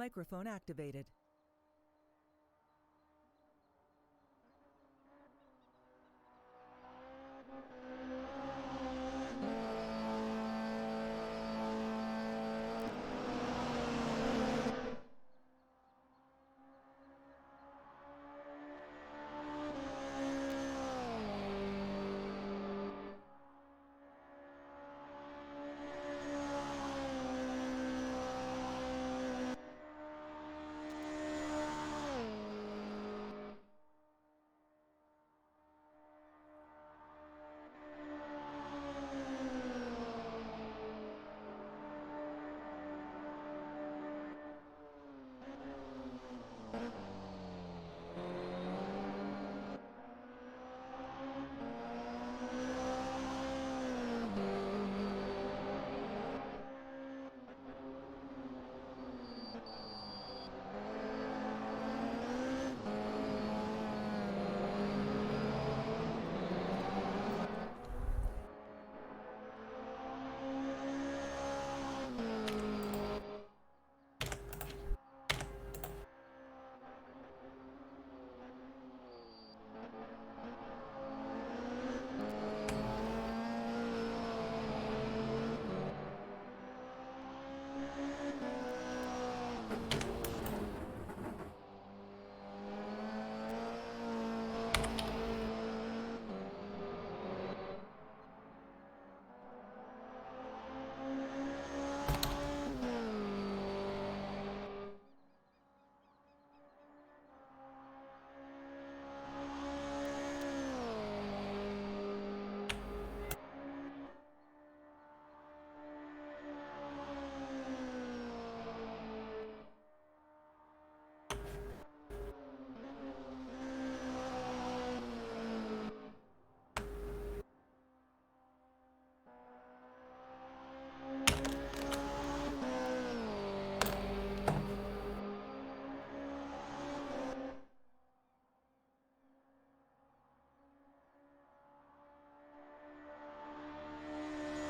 Microphone activated.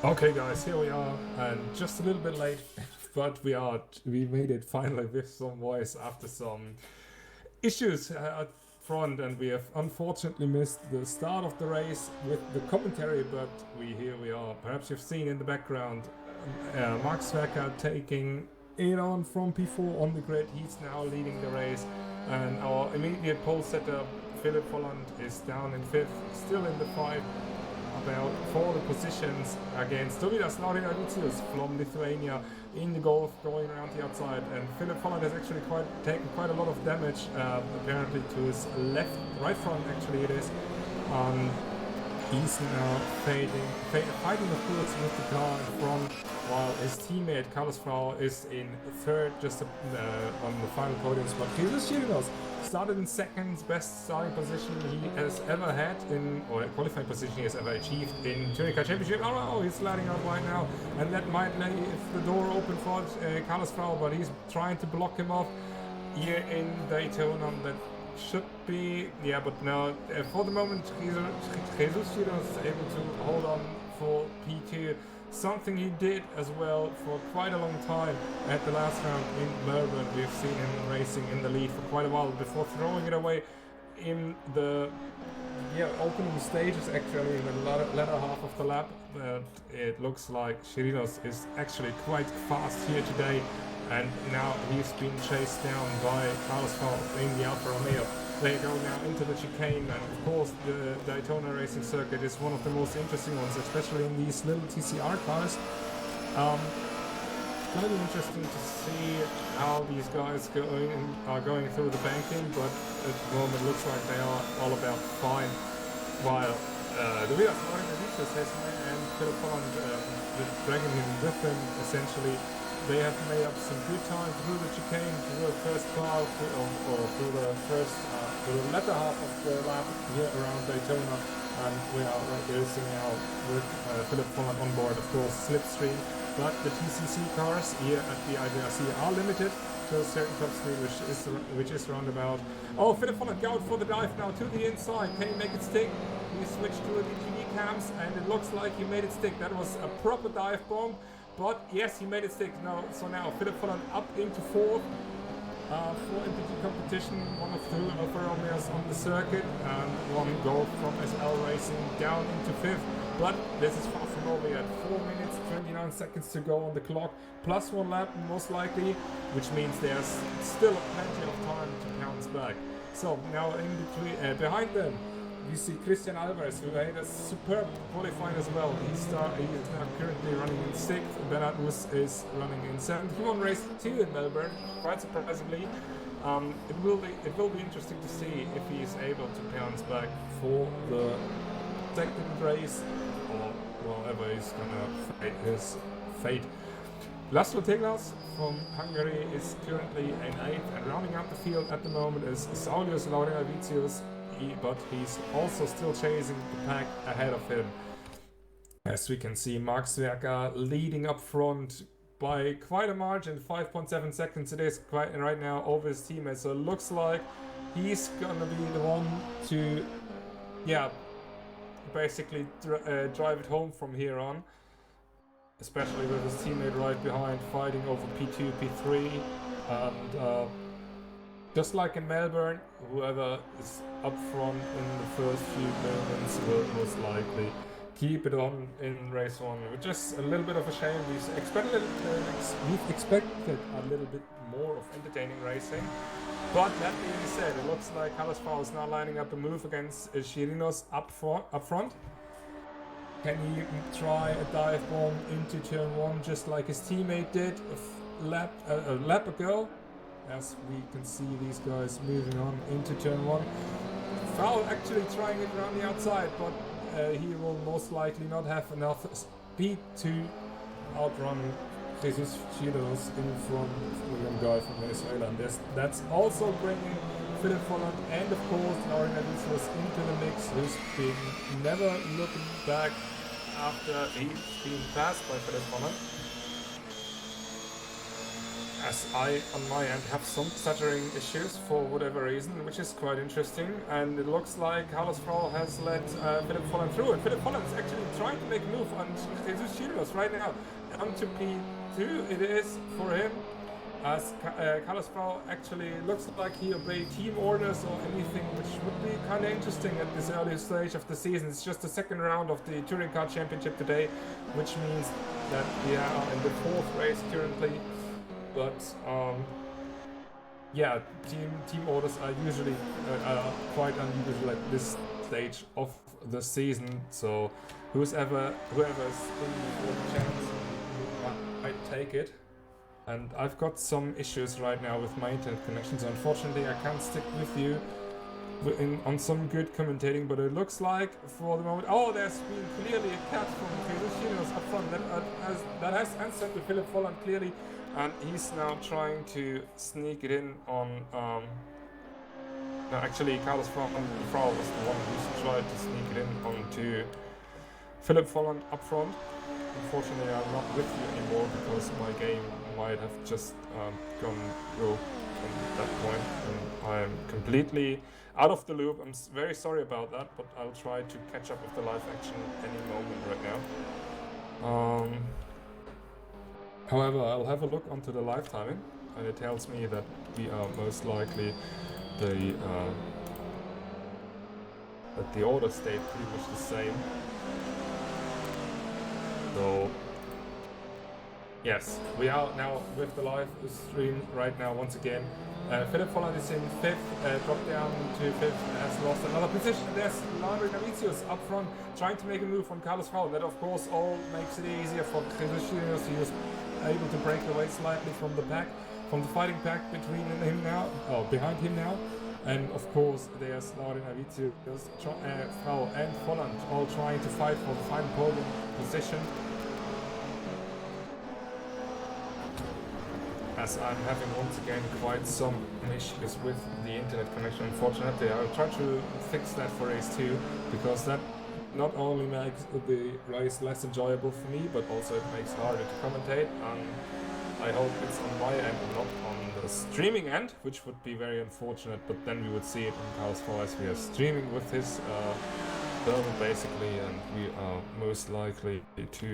Okay guys, here we are, and just a little bit late, but we made it finally with some voice after some issues at front, and we have unfortunately missed the start of the race with the commentary, but here we are. Perhaps you've seen in the background Max Verstappen taking it on from P4 on the grid. He's now leading the race, and our immediate pole setter Philip Volland is down in 5th, still in the fight about 4 positions against Dovydas Laurinaitis from Lithuania in the Golf, going around the outside, and Philip Volland has actually taken quite a lot of damage apparently to his right front actually it is. He's now fighting of course with the car in front, while his teammate Carlos Frau is in 3rd, just on the final podium spot. Jesus Chirinos started in 2nd, best starting position he has ever had or qualifying position he has ever achieved in Tunica Championship. Oh, he's sliding out right now, and that might lay the door open for Carlos Frau, but he's trying to block him off here in Daytona. That should be, but no, for the moment Jesus Chirinos is able to hold on for P2, something he did as well for quite a long time at the last round in Melbourne. We've seen him racing in the lead for quite a while before throwing it away in the opening stages, actually in the latter half of the lap. But it looks like Chirinos is actually quite fast here today, and now he's been chased down by Carlos Frau in the Alfa Romeo. They go now into the chicane, and of course the Daytona racing circuit is one of the most interesting ones, especially in these little TCR cars. It's going to be interesting to see how these guys are going through the banking, but at the moment it looks like they are all about fine, while the Dovydas Laurinaitis and Philip Volland dragging him with them essentially. They have made up some good time through the chicane, through the first car, or through the latter half of the lap here around Daytona, and we are racing now with Philip Volland on board, of course, slipstream. But the TCC cars here at the IVRC are limited to a certain top speed, which is roundabout. Oh, Philip Volland out for the dive now to the inside. Can he make it stick? He switched to the DTV cams, and it looks like he made it stick. That was a proper dive bomb. But yes, he made it stick. So now Philip Volland up into 4th, for MPG competition, one of two Alfa Romeos on the circuit, and one goal from SL Racing down into 5th. But this is far from over yet. 4 minutes, 29 seconds to go on the clock, plus 1 lap most likely, which means there's still plenty of time to bounce back. So now in between, behind them, you see Christian Alvarez, who had a superb qualifying as well. He is now currently running in 6th. Bernard Wuss is running in 7th. He won race 2 in Melbourne, quite surprisingly. It will be interesting to see if he is able to bounce back for the second race, or whatever he's gonna fight his fate. Laszlo Teglas from Hungary is currently in 8th, and rounding out the field at the moment is Saulius Laurenavicius, but he's also still chasing the pack ahead of him. As we can see, Mark Zwerka leading up front by quite a margin, 5.7 seconds it is right now over his teammates. So it looks like he's gonna be the one to, basically drive it home from here on. Especially with his teammate right behind, fighting over P2, P3, and just like in Melbourne, whoever is up front in the first few moments will most likely keep it on in race 1, which is a little bit of a shame. We've expected a little bit more of entertaining racing. But that being said, it looks like Carlos Frau is now lining up a move against Chirinos up front. Can he try a dive bomb into turn 1 just like his teammate did a lap ago? As we can see these guys moving on into turn 1. Frau actually trying it around the outside, but he will most likely not have enough speed to outrun Jesus Chirinos in front of the young guy from Venezuela. And that's also bringing Philip Volland and of course Laurenavicius into the mix, who's been never looking back after he's been passed by Philip Volland. As I, on my end, have some stuttering issues for whatever reason, which is quite interesting, and it looks like Carlos Frau has let Philip Volland through, and Philip Volland is actually trying to make a move on Jesus Chirinos right now. Onto P2 it is for him, as Carlos Frau actually looks like he obeyed team orders or anything, which would be kind of interesting at this early stage of the season. It's just the second round of the Touring Car Championship today, which means that we are in the 4th race currently. But team orders are usually quite unusual at this stage of the season. So whoever is in for the chance might take it. And I've got some issues right now with my internet connection, so unfortunately I can't stick with you on some good commentating. But it looks like for the moment, there's been clearly a cut from Jesus Chirinos up front that has answered to Philip Volland clearly. And he's now trying to sneak it in on. No, actually, Carlos Frau was the one who tried to sneak it in onto Philip Volland up front. Unfortunately, I'm not with you anymore because my game might have just gone rogue at that point, and I'm completely out of the loop. I'm very sorry about that, but I'll try to catch up with the live action any moment right now. However, I'll have a look onto the live timing, and it tells me that we are most likely that the order stayed pretty much the same. So yes, we are now with the live stream right now once again. Philip Volland is in 5th, dropped down to 5th, has lost another position. There's Laurenavicius up front trying to make a move on Carlos Frau. That of course all makes it easier for Jesus Chirinos. He was able to break away slightly from the pack, from the fighting pack behind him now. And of course there's Laurenavicius, Frau and Volland all trying to fight for the final podium position. As I'm having once again quite some issues with the internet connection, unfortunately. I'll try to fix that for race 2, because that not only makes the race less enjoyable for me, but also it makes it harder to commentate. I hope it's on my end, not on the streaming end, which would be very unfortunate, but then we would see it on Carlos Frau as we are streaming with his helmet basically, and we are most likely to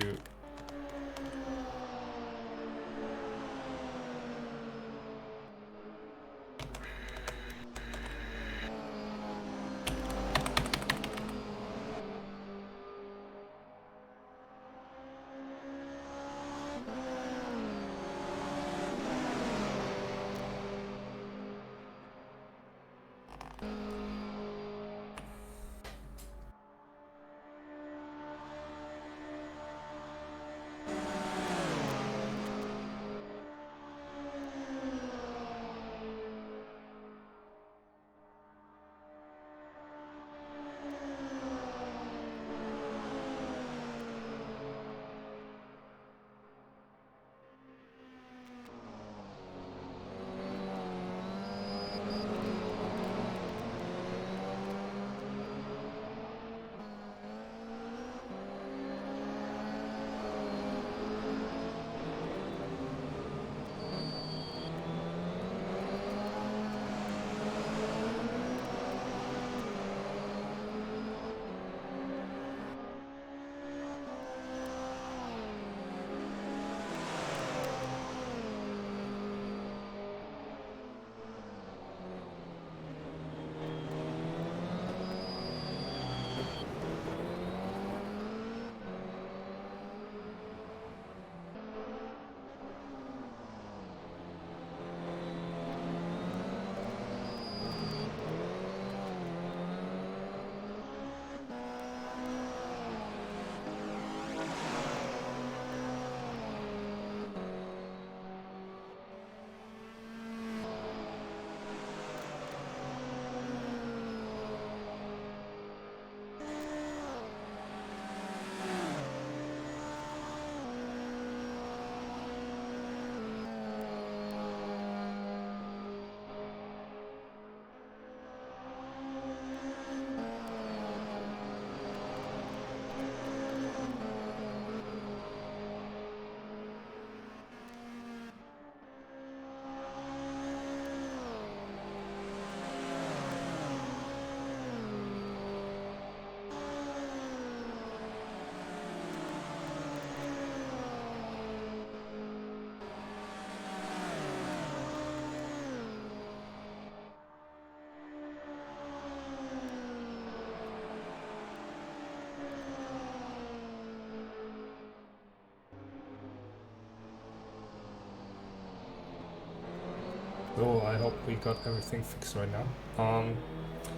Oh, I hope we got everything fixed right now.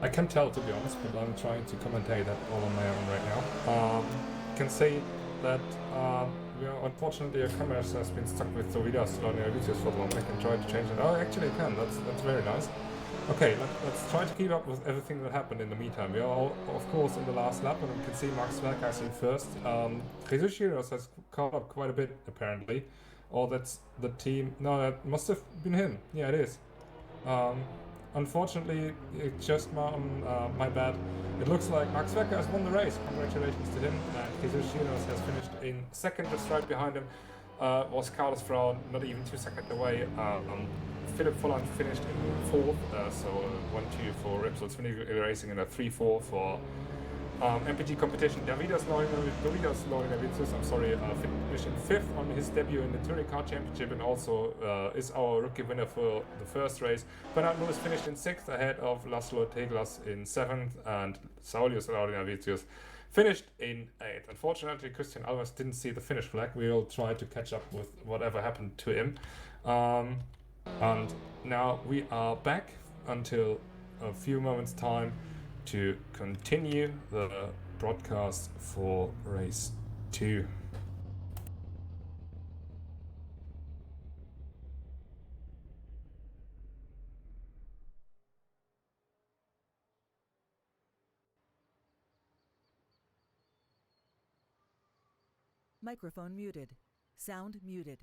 I can't tell, to be honest, but I'm trying to commentate that all on my own right now. Can say that unfortunately, our cameras has been stuck with the videos loading our videos for the moment. I can try to change it. Oh, actually, I can. That's very nice. Okay, let's try to keep up with everything that happened in the meantime. We are all, of course, in the last lap, and we can see Max Verstappen in first. Jesus Shiros has caught up quite a bit, apparently. Or that's the team. No, that must have been him. Yeah, it is. Unfortunately, it's just my bad. It looks like Max Verstappen has won the race. Congratulations to him. And Jesus Shiros has finished in second, just right behind him. Was Carlos Fraun, not even 2 seconds away. Philip Folland finished in fourth, so 1-2 for Repsol's Racing and a 3-4 for MPG competition. Davidas Laurinavicius, I'm sorry, finished in fifth on his debut in the Touring Car Championship and also is our rookie winner for the first race. Bernard Lewis finished in sixth ahead of Laszlo Teglas in seventh, and Saulius Laurinavicius finished in eighth. Unfortunately, Christian Alves didn't see the finish flag. We'll try to catch up with whatever happened to him. And now we are back until a few moments time to continue the broadcast for race 2. Microphone muted. Sound muted.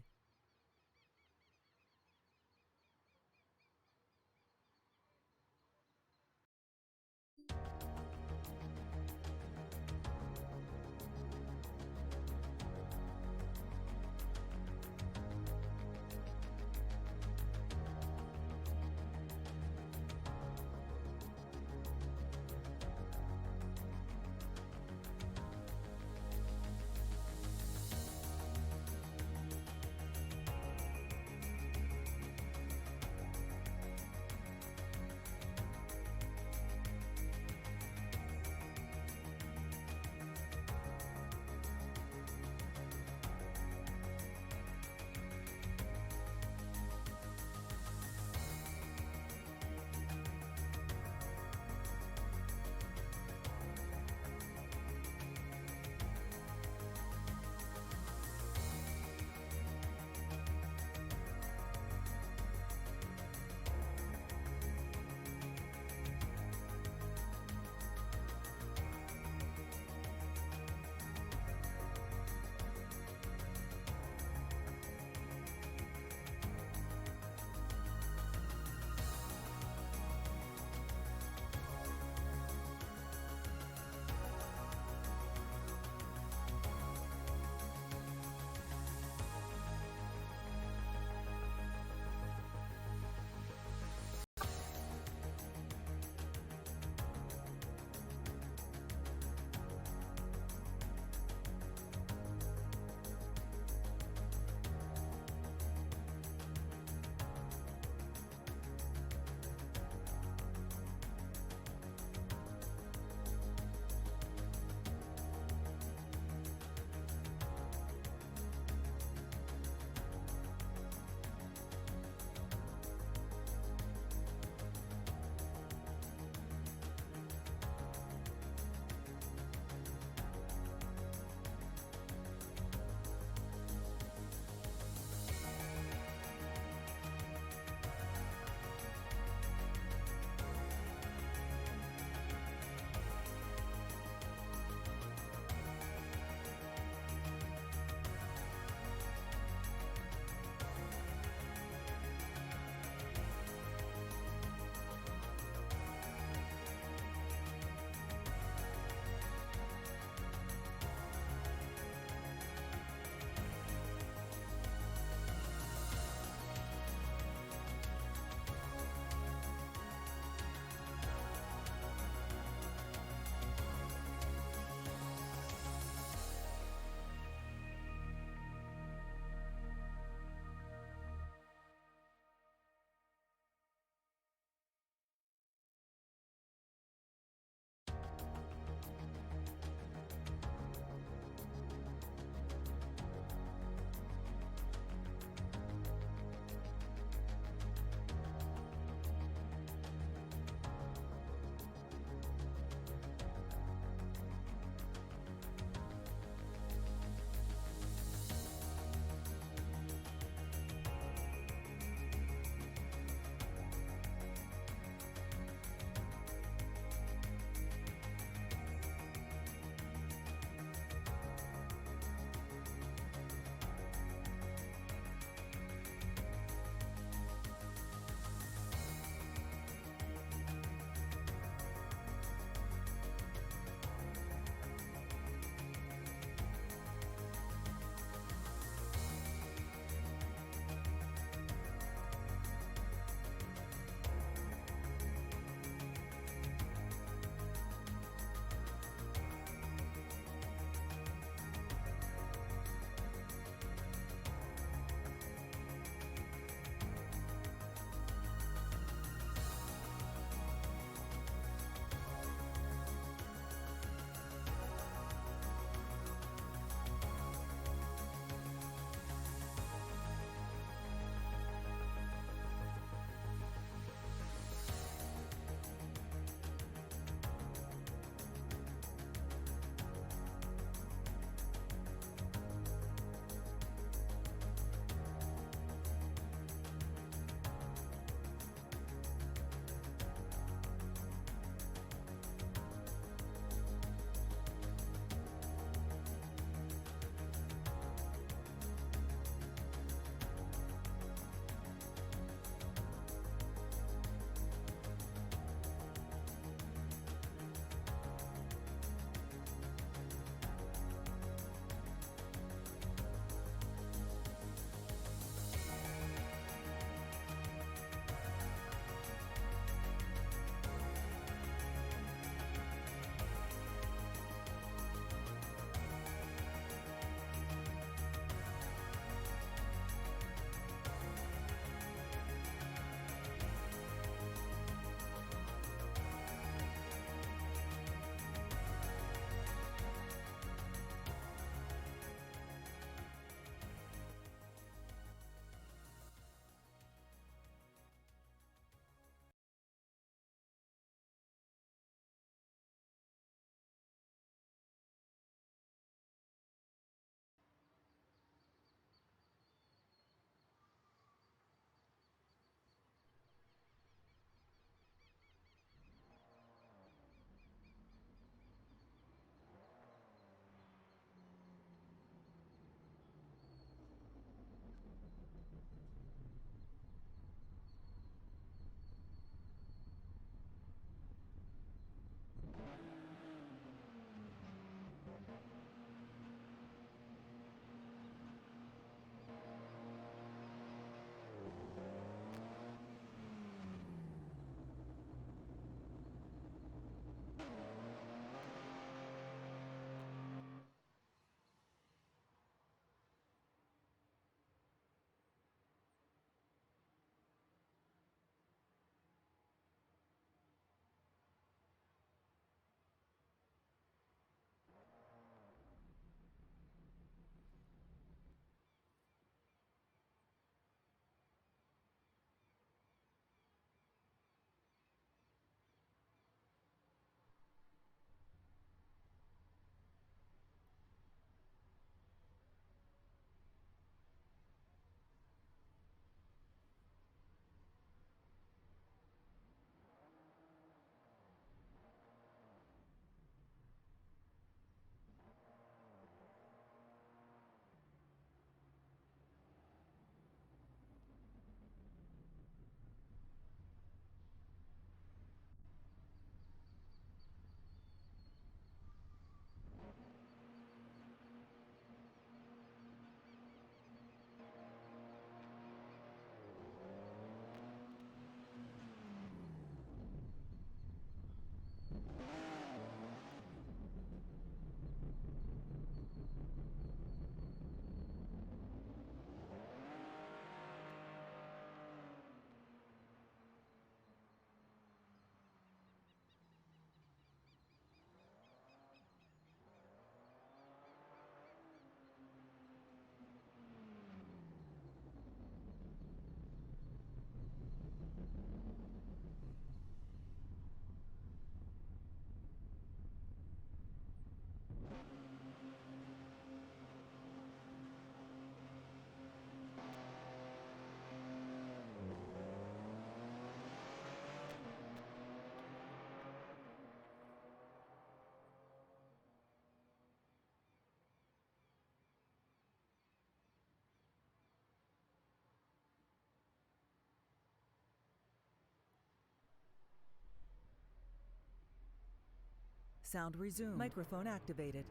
Sound resumed. Microphone activated.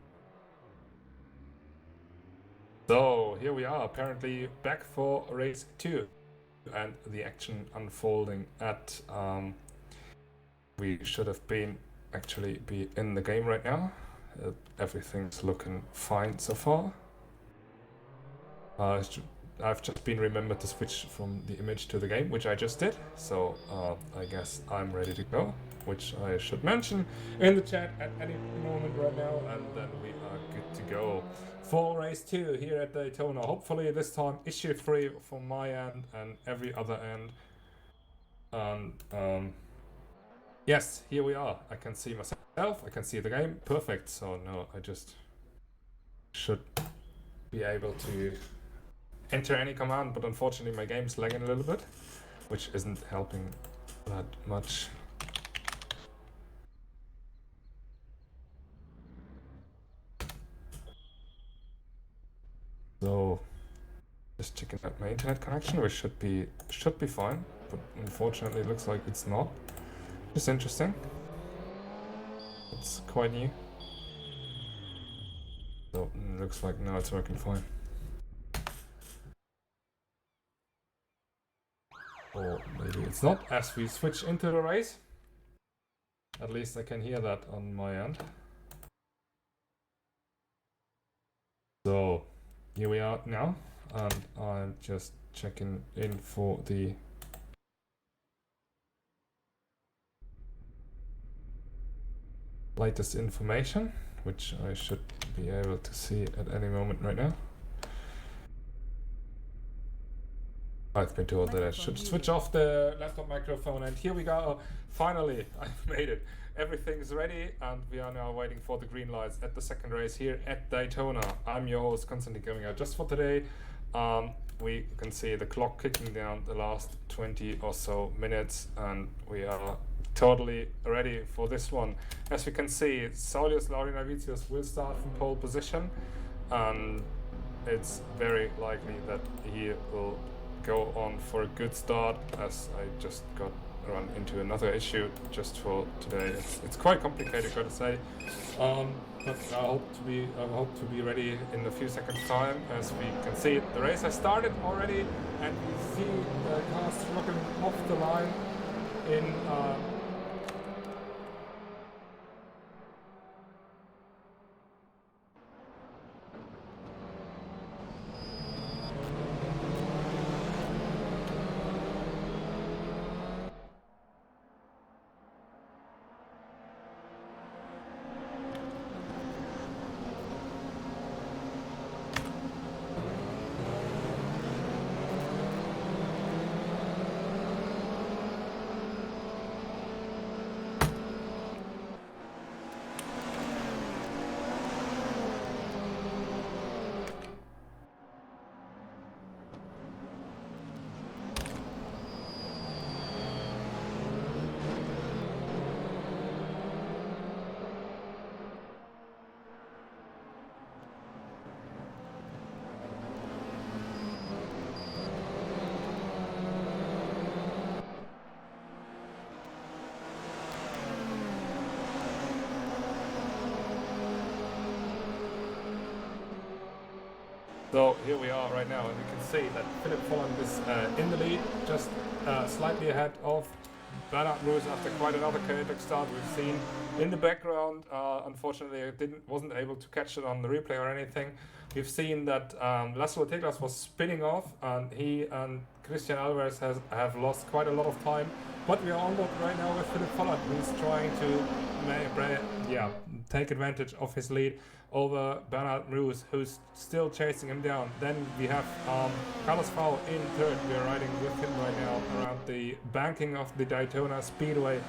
So here we are, apparently back for race 2, and the action unfolding at we should have been actually be in the game right now. Everything's looking fine so far. I've just been remembered to switch from the image to the game, which I just did. So I guess I'm ready to go, which I should mention in the chat at any moment right now, and then we are good to go for race 2 here at Daytona. Hopefully this time issue-free from my end and every other end. And yes, here we are. I can see myself, I can see the game. Perfect. So no, I just should be able to enter any command, but unfortunately my game's lagging a little bit, which isn't helping that much. So just checking out my internet connection, which should be fine, but unfortunately it looks like it's not. It's interesting. It's quite new. So it looks like now it's working fine. Or maybe it's not, as we switch into the race. At least I can hear that on my end. So here we are now, and I'm just checking in for the latest information, which I should be able to see at any moment right now. I've been told that I should switch off the laptop microphone, and here we go. Finally, I've made it. Everything's ready, and we are now waiting for the green lights at the second race here at Daytona. I'm your host, constantly going out just for today. We can see the clock kicking down the last 20 or so minutes, and we are totally ready for this one. As we can see, Saulius Laurinavicius will start from pole position, and it's very likely that he will go on for a good start, as I just got run into another issue just for today. It's quite complicated, gotta say, but I hope to be ready in a few seconds time. As we can see, the race has started already, and we see the cars struggling off the line in So here we are right now, and we can see that Philip Folland is in the lead, just slightly ahead of Bernard Roos after quite another chaotic start we've seen in the background. Unfortunately, I wasn't able to catch it on the replay or anything. We've seen that Laszlo Teglas was spinning off, and he and Christian Alvarez have lost quite a lot of time. But we are on board right now with Philip Folland, who's trying to take advantage of his lead over Bernard Roos, who's still chasing him down. Then we have Carlos Frau in third. We are riding with him right now around the banking of the Daytona Speedway.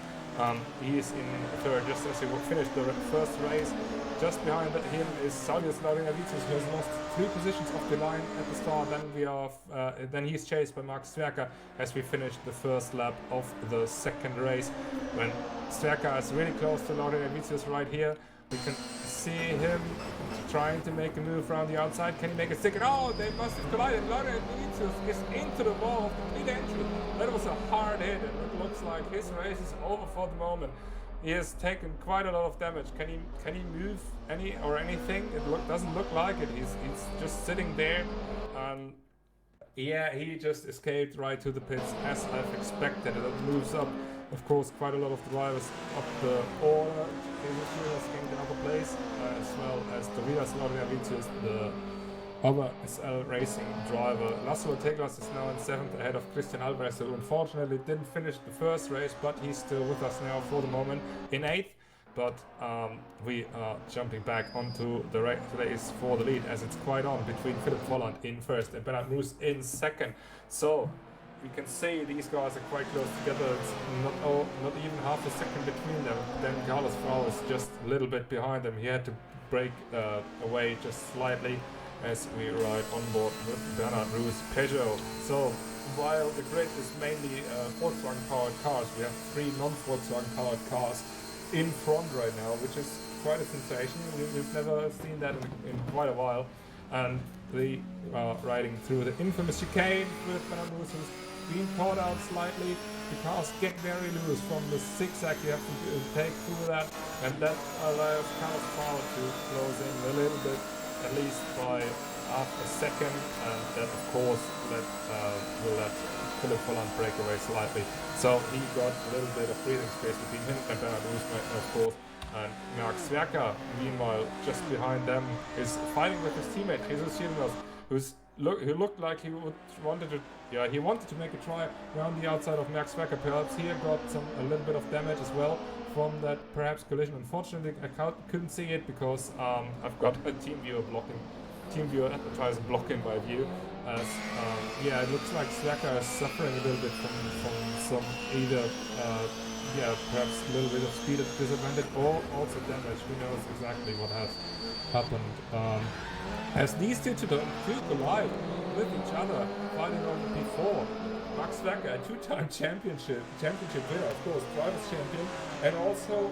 He's in third just as he finished the first race. Just behind him is Saulius Laurinavicius, who has lost 3 positions off the line at the start. Then he's chased by Mark Stwerka as we finish the first lap of the second race. When Stwerka is really close to Laurinavicius right here, we can see him trying to make a move around the outside. Can he make a stick? Oh, they must have collided. Laurinavicius is into the wall of the pit entry. That was a hard hit, and it looks like his race is over for the moment. He has taken quite a lot of damage. Can he move anything? It doesn't look like it. He's just sitting there. Yeah, he just escaped right to the pits as I've expected. It moves up, of course, quite a lot of drivers up the order. Jesus gained another place, as well as Tobias Laureavicius, the other SL Racing driver. Laszlo Teglas is now in 7th ahead of Christian Alvarez, who unfortunately didn't finish the first race, but he's still with us now for the moment in 8th. But we are jumping back onto the race for the lead, as it's quite on between Philip Volland in 1st and Bernard Moos in 2nd. So we can see these guys are quite close together. It's not even half a second between them. Then Carlos Frau is just a little bit behind them. He had to break away just slightly as we ride on board with Bernard Roos Peugeot. So while the grid is mainly Volkswagen powered cars, we have 3 non-Volkswagen powered cars in front right now, which is quite a sensation. We've never seen that in quite a while. And they are riding through the infamous chicane with Bernard Roos, who's been caught out slightly. The cars get very loose from the zigzag. You have to take through that, and that allows Carlos Frau to close in a little bit, at least by half a second, and that of course will let Philip Volland break away slightly. So he got a little bit of breathing space between him and Bernard Roos, of course. And Mark Sverker, meanwhile, just behind them, is fighting with his teammate Jesus Gilmas, who looked like he wanted to make a try around the outside of Mark Sverker. Perhaps he got a little bit of damage as well from that perhaps collision. Unfortunately, I couldn't see it because I've got a TeamViewer advertiser blocking my view. As it looks like Sverker is suffering a little bit from some either perhaps a little bit of speed disadvantage or also damage. Who knows exactly what has happened. As these two collide with each other, fighting on before. Max Sverker, a 2-time championship winner, of course, drivers champion, and also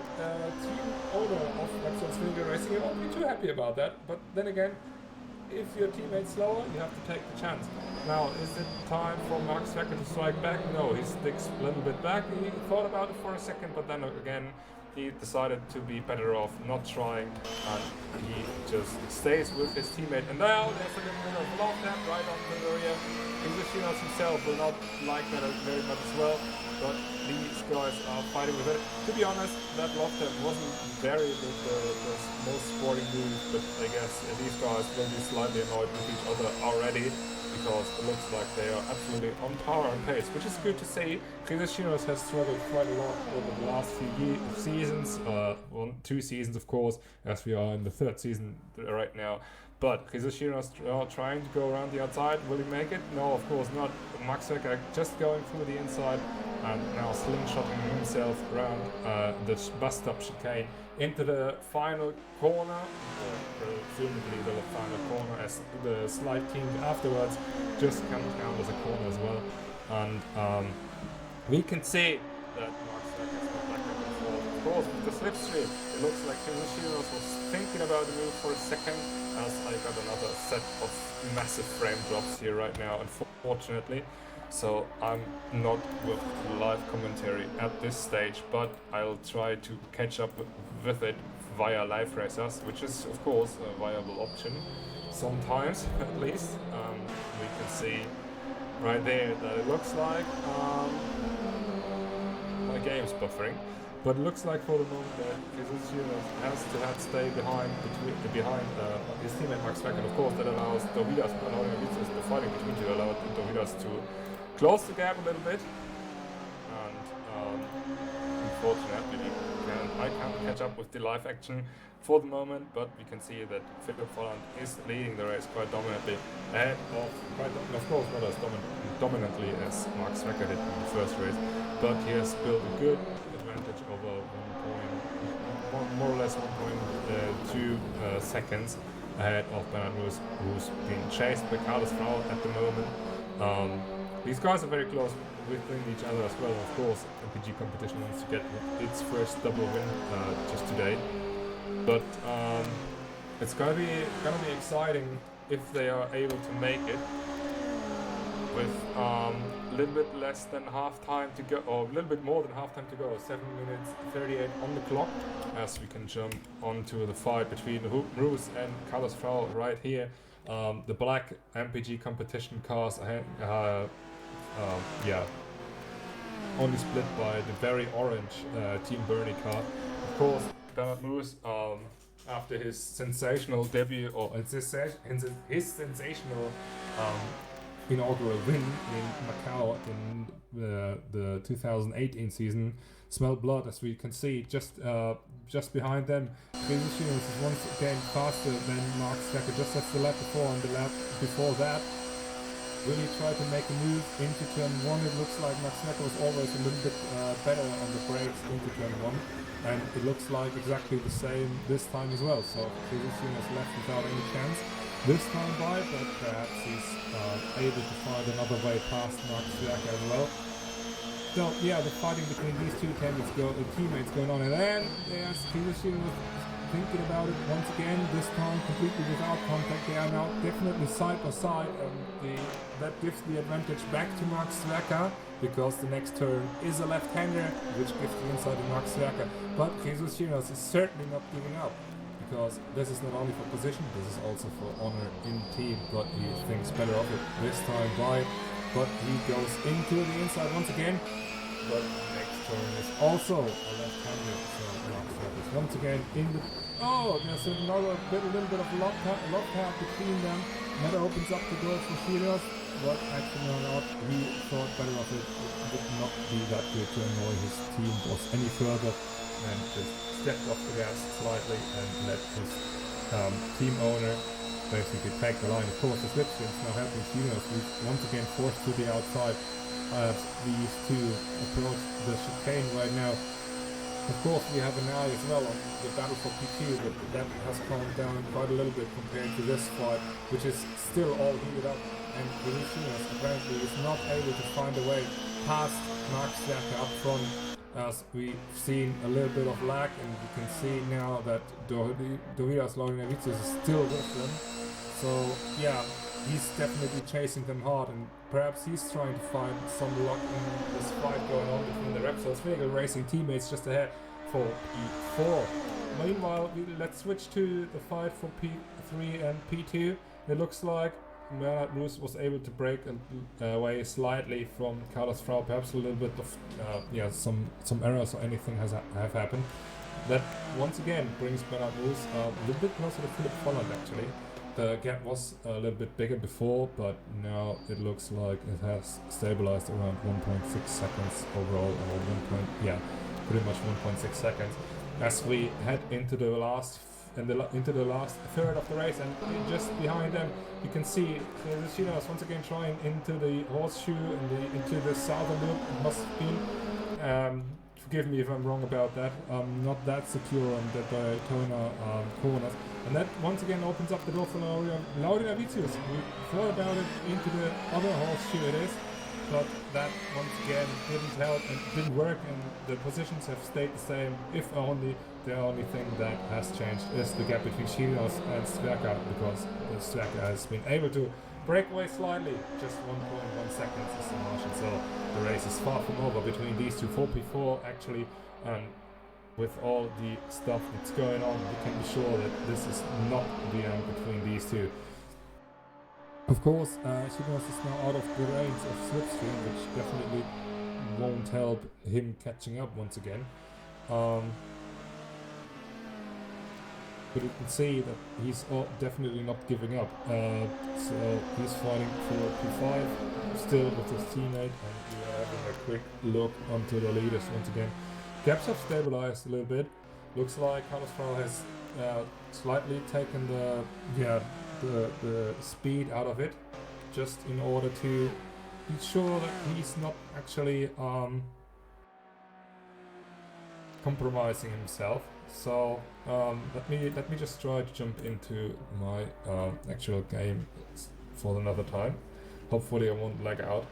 team owner of Maxwell Racing. I won't be too happy about that, but then again, if your teammate's slower, you have to take the chance. Now, is it time for Max Sverker to strike back? No, he sticks a little bit back. He thought about it for a second, but then again, he decided to be better off not trying, and he just stays with his teammate. And now there's a little bit of love there right on the area. Inglishinos himself will not like that very much as well, but these guys are fighting with it. To be honest, that love tap wasn't very the most sporting move, but I guess these guys will be slightly annoyed with each other already, because it looks like they are absolutely on power and pace, which is good to see. Chinos has struggled quite a lot over the last few seasons, 2 seasons of course, as we are in the 3rd season right now. But Chinos trying to go around the outside. Will he make it? No, of course not. Max Sverker just going through the inside and now slingshotting himself around the bus stop chicane into the final corner, presumably the final corner, as the slide team afterwards just comes down as a corner as well. And we can see that Max Sverker is back and forth. Of course, with the slipstream, it looks like Chinos was thinking about the move for a second, as I got another set of massive frame drops here right now, unfortunately. So I'm not with live commentary at this stage, but I'll try to catch up with it via live racers, which is of course a viable option sometimes, at least. We can see right there that it looks like my game's buffering, but it looks like for the moment that Jesus has to stay behind his teammate Max Sverker. And of course that allows Tobias the fighting between two allowed Tobias to close the gap a little bit, and unfortunately I can't catch up with the live action for the moment, but we can see that Philip Volland is leading the race quite dominantly, and of course not as dominantly as Max Sverker did in the first race, but he has built a good advantage over more or less 1.2 seconds ahead of Bernard Roos, who's being chased by Carlos Frau at the moment. These guys are very close within each other as well. Of course, MPG competition wants to get its first double win just today, but it's gonna be exciting if they are able to make it with a little bit less than half time to go, or a little bit more than half time to go. 7 minutes 38 on the clock, as we can jump onto the fight between Bruce and Carlos Frau right here. The black MPG competition cars, only split by the very orange Team Bernie car. Of course, Bernard Moose, after his sensational debut, or his sensational inaugural win in Macau in the 2018 season, smelled blood, as we can see just behind them. Jesus is once again faster than Max Verstappen, just as the lap before. On the lap before that, really tried to make a move into turn 1. It looks like Max Verstappen was always a little bit better on the brakes into turn 1, and it looks like exactly the same this time as well. So Jesus is left without any chance this time by, but perhaps he's able to find another way past Max Verstappen as well. So yeah, the fighting between these two teammates going on, and then there's Kiyoshi thinking about it once again, this time completely without contact. They are now definitely side by side, and that gives the advantage back to Max Verstappen, because the next turn is a left-hander, which gives the inside to Max Verstappen. But Jesus Chinos is certainly not giving up, because this is not only for position, this is also for honor in team, but he thinks better of it this time by, but he goes into the inside once again. But next turn is also a left-hander, so Max Verstappen is once again in the... Oh, there's another little bit of lockout between them. That opens up the door for Chinos, but actually not. He thought better of it. It would not be that good to annoy his team boss any further, and just stepped off the gas slightly and let his team owner basically take the line. Of course, the slipstream's now helping Chinos, who's once again forced to the outside as these two approach the chicane right now. Of course, we have an eye as well on the battle for P2, but that has calmed down quite a little bit compared to this fight, which is still all heated up, and Chinos apparently is not able to find a way past Max Verstappen up front, as we've seen a little bit of lag, and you can see now that Dovidas Laurinavicius is still with them. So yeah, he's definitely chasing them hard, and perhaps he's trying to find some luck in this fight going on between the Repsol Vehicle Racing teammates just ahead for P4. Meanwhile, let's switch to the fight for P3 and P2. It looks like Bernard Moose was able to break away slightly from Carlos Frau. Perhaps a little bit of some errors or anything have happened. That once again brings Bernard Moose a little bit closer to Philip Folland actually. The gap was a little bit bigger before, but now it looks like it has stabilized around 1.6 seconds overall, or pretty much 1.6 seconds. As we head into the last third of the race, and just behind them you can see Chinos once again trying into the horseshoe and into the southern loop. It must have been. Forgive me if I'm wrong about that. Not that secure on the Daytona corners. And that once again opens up the door for Laurinavicius. We thought about it into the other horseshoe it is, but that once again didn't help and didn't work, and the positions have stayed the same. If only the only thing that has changed is the gap between Chinos and Sverka, because Sverka has been able to break away slightly, just 1.1 seconds is the margin. So the race is far from over between these two. 4P4 actually, and with all the stuff that's going on, we can be sure that this is not the end between these two. Of course, Chinos is now out of the range of slipstream, which definitely won't help him catching up once again. But you can see that he's definitely not giving up. So he's fighting for P5 still with his teammate, and we are having a quick look onto the leaders once again. Gaps have stabilized a little bit. Looks like Carlos Frau has slightly taken the speed out of it, just in order to be sure that he's not actually compromising himself. So let me just try to jump into my actual game for another time. Hopefully I won't lag out.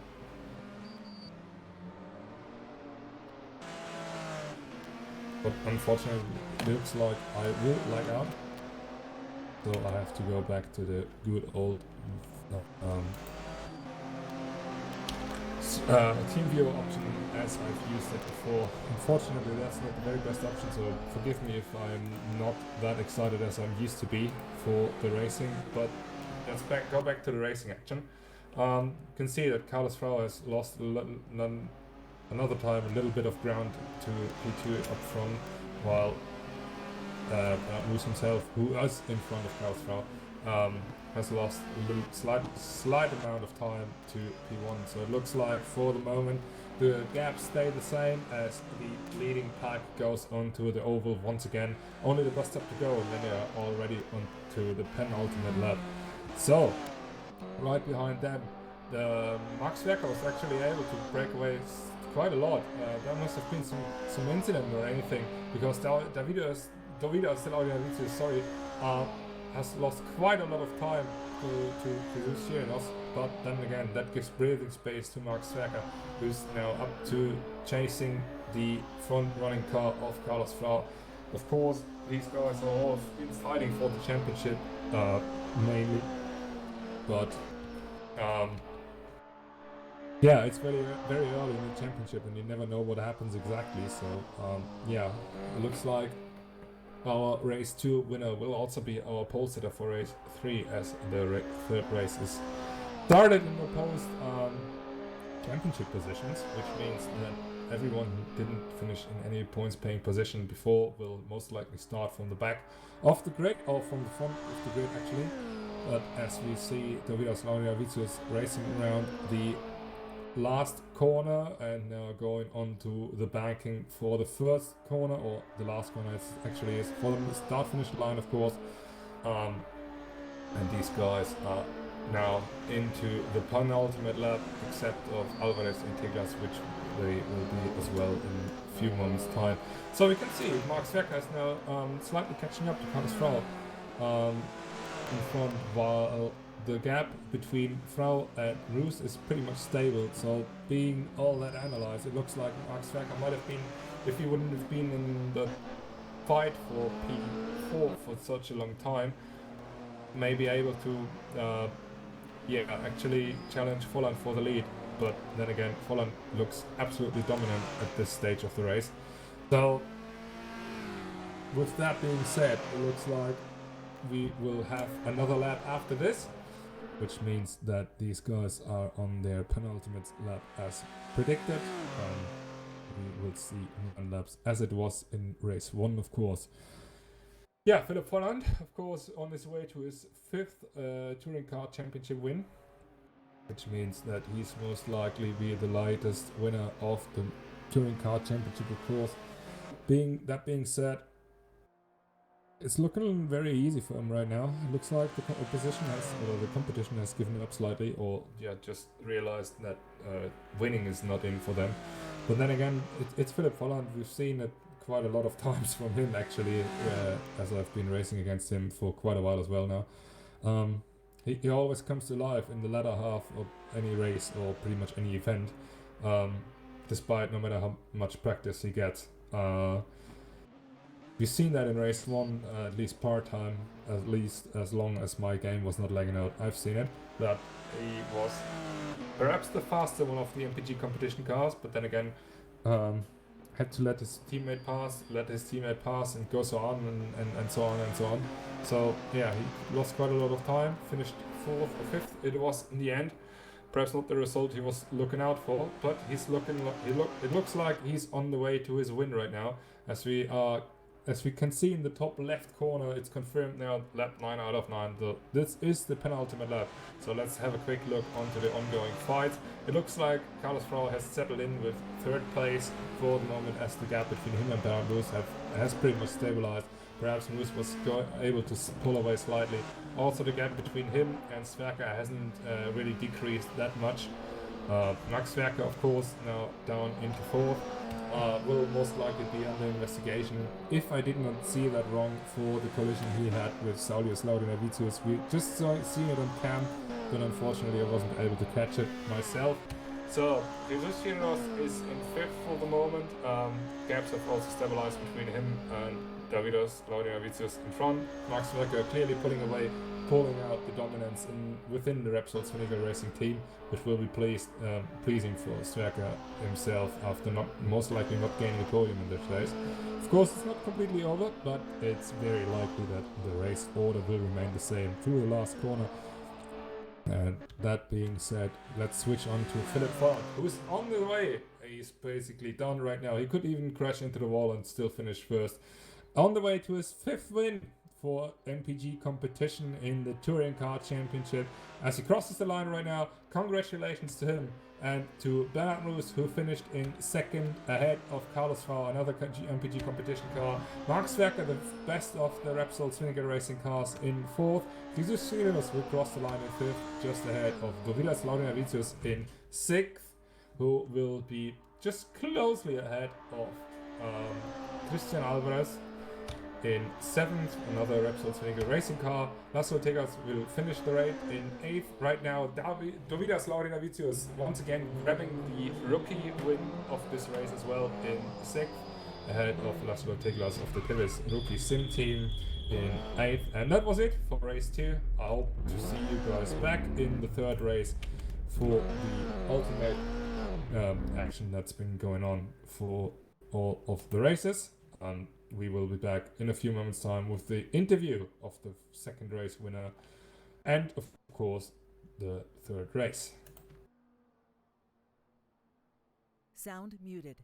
But unfortunately it looks like I will lag out. So I have to go back to the good old team viewer option as I've used it before. Unfortunately, that's not the very best option, so forgive me if I'm not that excited as I'm used to be for the racing, but let's go back to the racing action. You can see that Carlos Frau has lost another time a little bit of ground to P2 up front, while Moose himself, who is in front of Carlos Frau, has lost a little slight amount of time to P1. So it looks like for the moment the gaps stay the same as the leading pack goes onto the oval once again. Only the bus stop to go, and then they are already onto the penultimate lap. So right behind them, the Max Verker was actually able to break away quite a lot. There must have been some incident or anything, because Davide has lost quite a lot of time to those Chilenos, but then again that gives breathing space to Max Verker, who's now up to chasing the front running car of Carlos Frau. Of course, these guys are all fighting for the championship mainly, but yeah, it's very early in the championship and you never know what happens exactly, so yeah, it looks like our race 2 winner will also be our pole sitter for race 3, as the third race is started in opposed championship positions, which means that everyone who didn't finish in any points paying position before will most likely start from the back of the grid, or from the front of the grid actually. But as we see Dovidas Laureavicius racing around the last corner and now going on to the banking for the first corner, or the last corner actually is for the start finish line, of course, and these guys are now into the penultimate lap, except of Alvarez and Tiglas, which they will be as well in a few moments time. So we can see Max Verker is now slightly catching up to Carlos Frau in front, while the gap between Frau and Roos is pretty much stable. So being all that analyzed, it looks like Max Verker might have been, if he wouldn't have been in the fight for P4 for such a long time, maybe able to actually challenge Volland for the lead. But then again, Volland looks absolutely dominant at this stage of the race. So with that being said, it looks like we will have another lap after this, which means that these guys are on their penultimate lap as predicted. We will see 1 laps as it was in race 1, of course. Yeah, Philipp Volland, of course, on his way to his 5th Touring Car Championship win, which means that he's most likely be the latest winner of the Touring Car Championship, of course. That being said, it's looking very easy for him right now. It looks like the competition has given up slightly, or just realized that winning is not in for them. But then again, it's Philipp Volland. We've seen it quite a lot of times from him actually, as I've been racing against him for quite a while as well now. He always comes to life in the latter half of any race or pretty much any event, despite no matter how much practice he gets. We've seen that in race 1, at least part-time, at least as long as my game was not lagging out. I've seen it, that he was perhaps the faster one of the MPG competition cars, but then again, had to let his teammate pass, and go so on and so on and so on. So yeah, he lost quite a lot of time, finished 4th or 5th it was in the end. Perhaps not the result he was looking out for, but it looks like he's on the way to his win right now, as we can see in the top left corner. It's confirmed now, lap 9 out of 9. This is the penultimate lap. So let's have a quick look onto the ongoing fight. It looks like Carlos Frau has settled in with 3rd place for the moment, as the gap between him and Bernard Moos has pretty much stabilized. Perhaps Moos was able to pull away slightly. Also, the gap between him and Sverker hasn't really decreased that much. Max Verker, of course, now down into 4th. Will most likely be under investigation. If I did not see that wrong, for the collision he had with Saulius Laureavicius. We just seen it on cam, but unfortunately I wasn't able to catch it myself. So Jesus Chinos is in 5th for the moment. Gaps have also stabilized between him and Davidas, Laudinavicius in front. Max Verstappen clearly pulling out the dominance within the Repsol Vinegar Racing team, which will be pleasing for Sverker himself after most likely not gaining a podium in this race. Of course, it's not completely over, but it's very likely that the race order will remain the same through the last corner. And that being said, let's switch on to Philip Ford, who's on the way. He's basically done right now. He could even crash into the wall and still finish first. On the way to his 5th win for MPG competition in the Touring Car Championship. As he crosses the line right now, congratulations to him and to Bernard Roos, who finished in 2nd ahead of Carlos Frau, another MPG competition car. Mark Sverker, the best of the Repsol Vinegar Racing cars, in 4th. Jesus Chilenos will cross the line in 5th, just ahead of Dovidas Laudinavicius in 6th, who will be just closely ahead of Christian Alvarez in 7th, another Repsol Vinegar Racing car. Las Ortegas will finish the race in 8th. Right now, Dovidas Laudinavicius once again grabbing the rookie win of this race as well in 6th, ahead of Las Ortegas of the Tivis rookie sim team in 8th. And that was it for race 2. I hope to see you guys back in the 3rd race for the ultimate action that's been going on for all of the races. And we will be back in a few moments' time with the interview of the 2nd race winner and, of course, the 3rd race. Sound muted.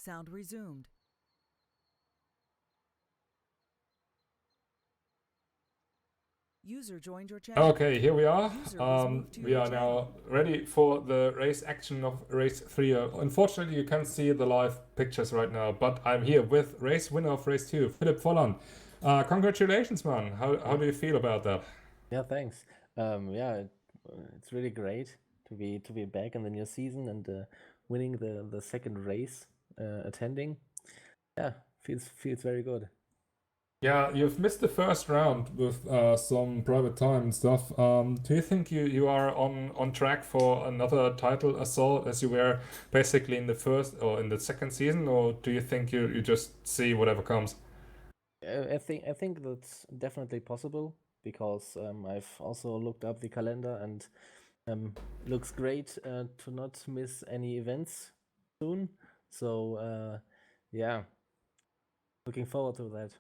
Sound resumed. User joined your channel. Okay, here we are. User was moved to We your are channel. now ready for the race action of race 3. Unfortunately, you can't see the live pictures right now, but I'm here with race winner of race 2, Philipp Volland. Congratulations, man. How do you feel about that? Yeah, thanks. It's really great to be back in the new season and winning the second race, attending. Yeah, feels very good. Yeah, you've missed the first round with some private time and stuff. Do you think you are on track for another title assault as you were basically in the first or in the second season, or do you think you just see whatever comes? I think that's definitely possible because I've also looked up the calendar and looks great to not miss any events soon. So yeah, looking forward to that.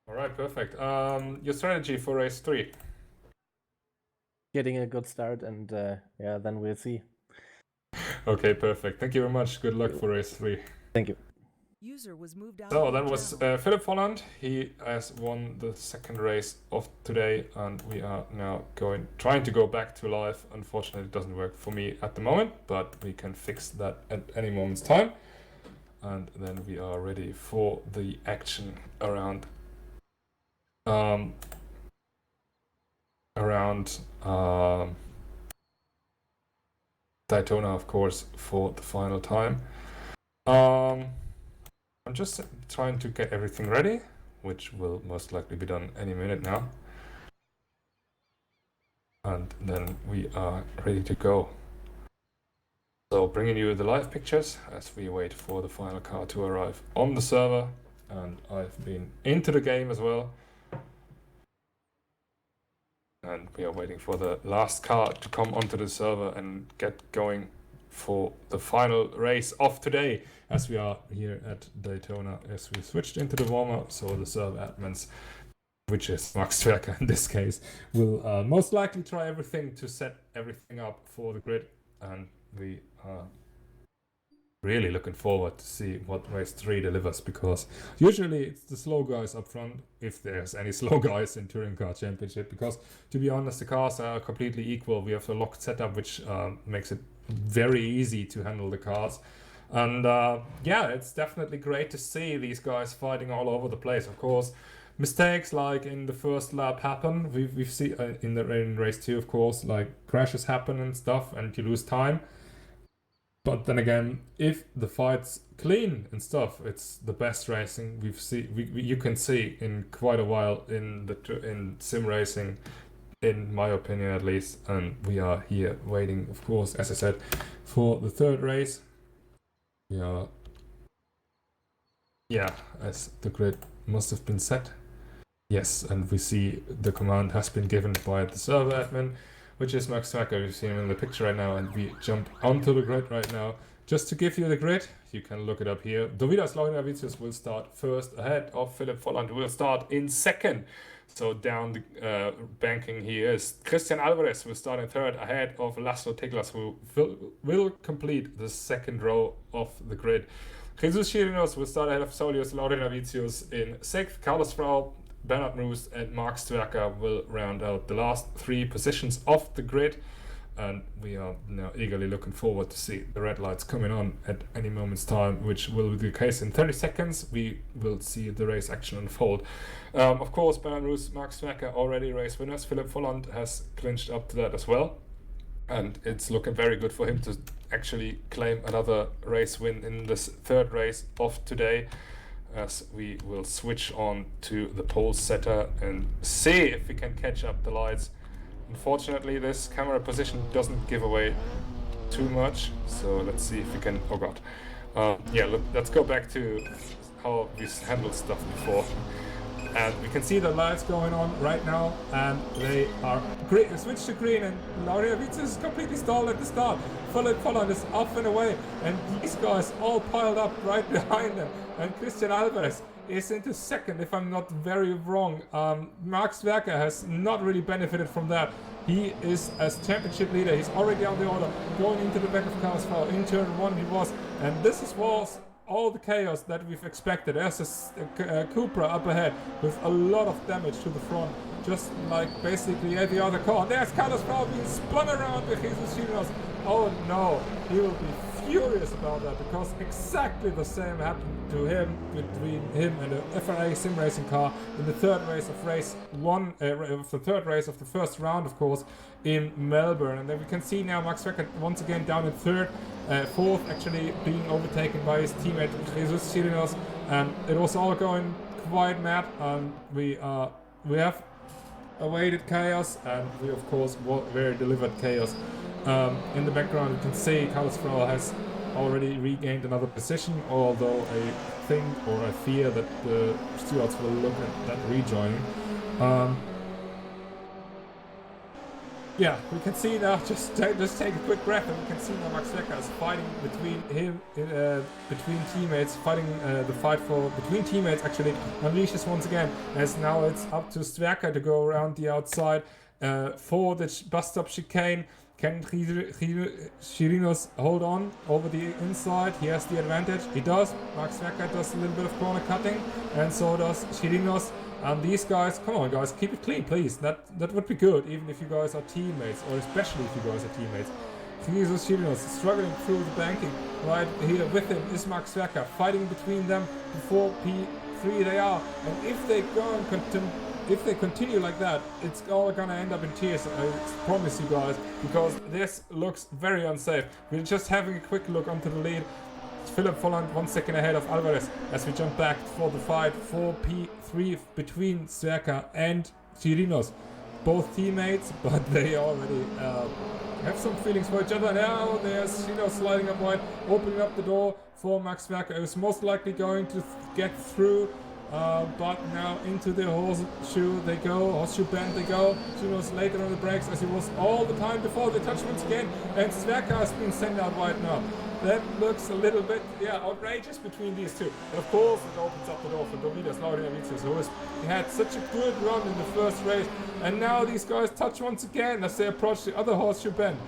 All right, perfect. Your strategy for race 3? Getting a good start and yeah, then we'll see. Okay, perfect. Thank you very much. Good luck for race 3. Thank you. User was moved out. So of your that was channel. Philipp Volland. He has won the second race of today, and we are now trying to go back to live. Unfortunately, it doesn't work for me at the moment, but we can fix that at any moment's time. And then we are ready for the action around Daytona, of course, for the final time. I'm just trying to get everything ready, which will most likely be done any minute now. And then we are ready to go. So bringing you the live pictures as we wait for the final car to arrive on the server. And I've been into the game as well. And we are waiting for the last car to come onto the server and get going for the final race of today, as we are here at Daytona, as we switched into the warm-up. So the server admins, which is Max Zwerker in this case, will most likely try everything to set everything up for the grid, and we are really looking forward to see what race 3 delivers, because usually it's the slow guys up front, if there's any slow guys in Touring Car Championship, because to be honest, the cars are completely equal. We have a locked setup, which makes it very easy to handle the cars. And yeah, it's definitely great to see these guys fighting all over the place. Of course, mistakes like in the first lap happen. We've seen in race 2, of course, like crashes happen and stuff, and you lose time. But then again, if the fight's clean and stuff, it's the best racing we've seen. You can see in quite a while in sim racing, in my opinion at least. And we are here waiting, of course, as I said, for the third race. We are, yeah, as the grid must have been set. Yes, and we see the command has been given by the server admin, which is Max Zwerker. You see him in the picture right now, and we jump onto the grid right now. Just to give you the grid, you can look it up here. Dovidas Laurinavičius will start first ahead of Philipp Volland, who will start in second. So down the banking he is. Christian Alvarez will start in third ahead of Laszlo Tiglas, who will complete the second row of the grid. Jesus Chirinos will start ahead of Saulius Laurinavičius in sixth. Carlos Frau, Bernhard Roos and Mark Zwerker will round out the last 3 positions of the grid, and we are now eagerly looking forward to see the red lights coming on at any moment's time, which will be the case in 30 seconds. We will see the race action unfold. Of course, Bernhard Roos, Mark Zwerker already race winners. Philipp Volland has clinched up to that as well, and it's looking very good for him to actually claim another race win in this third race of today, as we will switch on to the pole setter and see if we can catch up the lights. Unfortunately, this camera position doesn't give away too much, so let's see if we can. Oh god. Yeah, let's go back to how we handled stuff before. And we can see the lights going on right now, and they are green, switch to green, and Laurinavičius is completely stalled at the start. Philipp Volland is off and away, and these guys all piled up right behind them. And Christian Alvarez is into second, if I'm not very wrong. Mark Zwerker has not really benefited from that. He is as championship leader. He's already on the order, going into the back of Carlos Frau. In turn 1 he was, And this was all the chaos that we've expected. There's a Cupra up ahead with a lot of damage to the front, just like basically every other car. There's Carlos Frau being spun around with Jesus Chirinos. Oh no, he will be furious about that, because exactly the same happened to him between him and the FRA sim racing car in the third race of race one, the third race of the first round, of course, in Melbourne. And then we can see now Max Verstappen once again down in fourth, actually being overtaken by his teammate Jesus Chirinos, and it was all going quite mad. We have awaited chaos, and we of course very delivered chaos. In the background, you can see Carlos Frau has already regained another position, although I think or I fear that the stewards will look at that rejoining. Yeah, we can see now, just take a quick breath, and we can see now Max Verstappen is fighting between teammates, the fight between teammates actually unleashes once again, as now it's up to Stwerka to go around the outside for the bus stop chicane. Can Chirinos hold on over the inside? He has the advantage. He does. Max Verstappen does a little bit of corner cutting, and so does Chirinos. And these guys, come on guys, keep it clean, please. That would be good, even if you guys are teammates, or especially if you guys are teammates. Jesus Chirinos struggling through the banking. Right here with him is Max Verstappen, fighting between them before P3 they are. And if they go and if they continue like that, it's all gonna end up in tears, I promise you guys, because this looks very unsafe. We're just having a quick look onto the lead. Philip Volland 1 second ahead of Alvarez as we jump back for the fight for P3 between Stwerka and Chirinos. Both teammates, but they already have some feelings for each other. Now there's Chirinos sliding up wide, opening up the door for Max Verstappen, who's most likely going to get through. But now into the horseshoe they go, horseshoe bend they go. Chirinos later on the brakes, as he was all the time before. They touch once again, and Stwerka has been sent out wide now. That looks a little bit, outrageous between these two. And of course, it opens up the door for Dovidas Laudinavicius, who had such a good run in the first race. And now these guys touch once again as they approach the other horseshoe bend.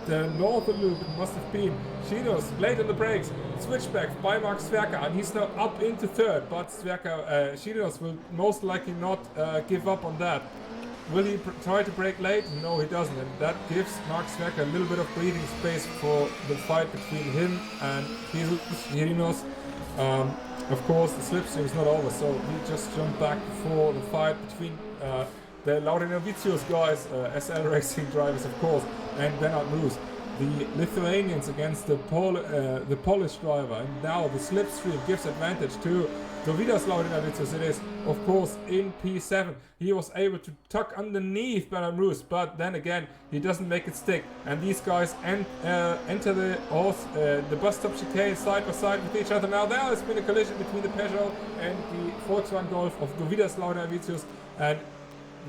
The northern loop, it must have been. Chirinos late on the brakes, switchback by Max Verstappen, and he's now up into third. But Chirinos will most likely not give up on that. Will he try to brake late? No, he doesn't, and that gives Max Verstappen a little bit of breathing space for the fight between him and Chirinos. Of course, the slipstream is not over, so we just jump back for the fight between the Laudinavicius guys, SL Racing drivers, of course, and Bernard Moos, the Lithuanians against the Polish driver. And now the slipstream gives advantage to Dovidas Laudinavicius. It is, of course, in P7. He was able to tuck underneath Bernard Moos, but then again, he doesn't make it stick. And these guys enter the bus stop chicane side by side with each other. Now there has been a collision between the Peugeot and the Volkswagen Golf of Dovidas Laudinavicius, and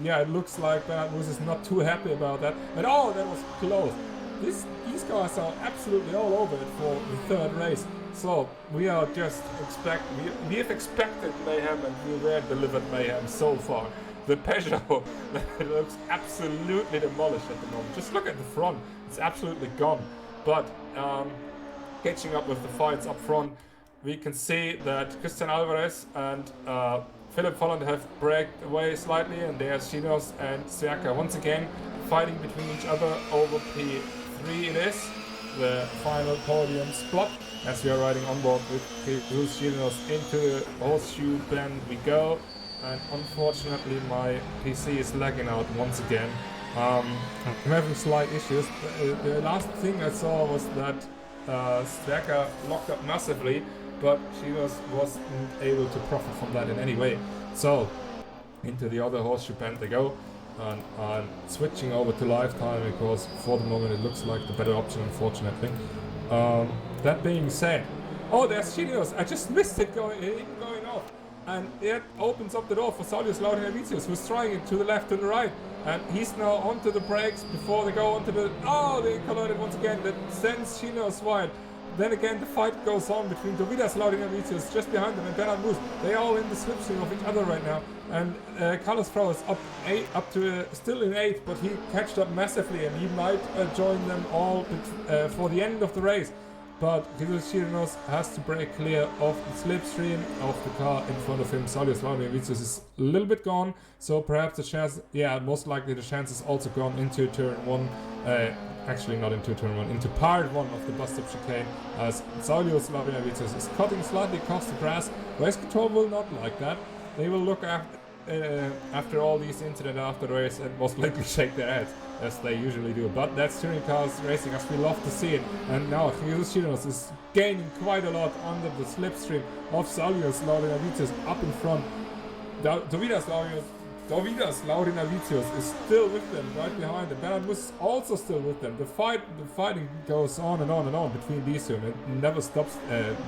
yeah, it looks like Bernard Moos is not too happy about that. And oh, that was close. These guys are absolutely all over it for the third race. So we are just we have expected mayhem, and we were delivered mayhem so far. The Peugeot looks absolutely demolished at the moment. Just look at the front; it's absolutely gone. But catching up with the fights up front, we can see that Christian Alvarez and Philip Volland have braked away slightly, and there's Chirinos and Stwerka once again fighting between each other over P3. It is the final podium spot as we are riding on board with Chirinos into the horseshoe bend we go. And unfortunately my PC is lagging out once again. I'm having slight issues. The last thing I saw was that Stwerka locked up massively, but Chirinos wasn't able to profit from that in any way. So into the other horseshoe bend they go. And I'm switching over to lifetime because for the moment it looks like the better option, unfortunately. That being said, oh, there's Chirinos. I just missed it going off. And it opens up the door for Saulius Laudinavicius, who's trying it to the left, to the right. And he's now onto the brakes before they go onto the... Oh, they collided once again. That sends Chirinos wide. Then again, the fight goes on between Dovidas Laudinavicius just behind them and Bernard Moos. They are all in the slipstream of each other right now. And Carlos Frau is still in 8th, but he catched up massively, and he might join them all for the end of the race. but Jesus Chirinos has to break clear of the slipstream of the car in front of him. Saulius Laurinavicius is a little bit gone, so perhaps the chance, most likely the chance is also gone into turn 1. Actually not into turn 1, into part 1 of the bus-stop chicane, as Saulius Laurinavicius is cutting slightly across the grass. Race control will not like that. They will look after all these incidents after the race and most likely shake their heads, as they usually do. But that's touring cars racing, as we love to see it. And now Jesus Chirinos is gaining quite a lot under the slipstream of Saulius Laurinavicius up in front. Dovidas Laurinavicius is still with them, right behind them. Bernard Mus is also still with them. The fighting goes on and on and on between these two, and it never stops.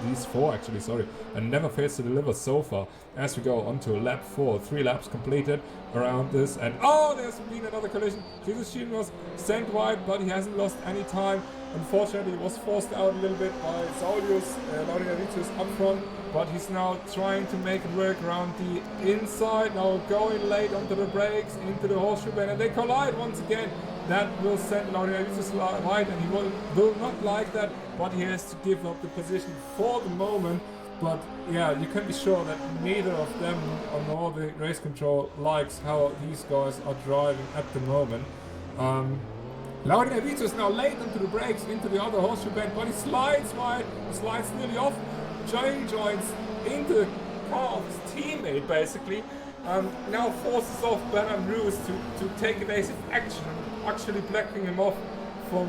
These four, actually, sorry, and never fails to deliver so far. As we go on to lap 4, 3 laps completed around this, and there's been another collision. Jesus Chirinos sent wide, but he hasn't lost any time. Unfortunately, he was forced out a little bit by Saulius Laurinavicius up front, but he's now trying to make it work around the inside, now going late onto the brakes, into the horseshoe bend, and they collide once again. That will send Laurinavicius wide, and he will not like that, but he has to give up the position for the moment. But yeah, you can be sure that neither of them on all the race control likes how these guys are driving at the moment. Laurinavicius now late onto the brakes, into the other horseshoe bend, but he slides wide, he slides nearly off, joins into the car of his teammate basically, now forces off Bernard Roos to take evasive action, actually blocking him off from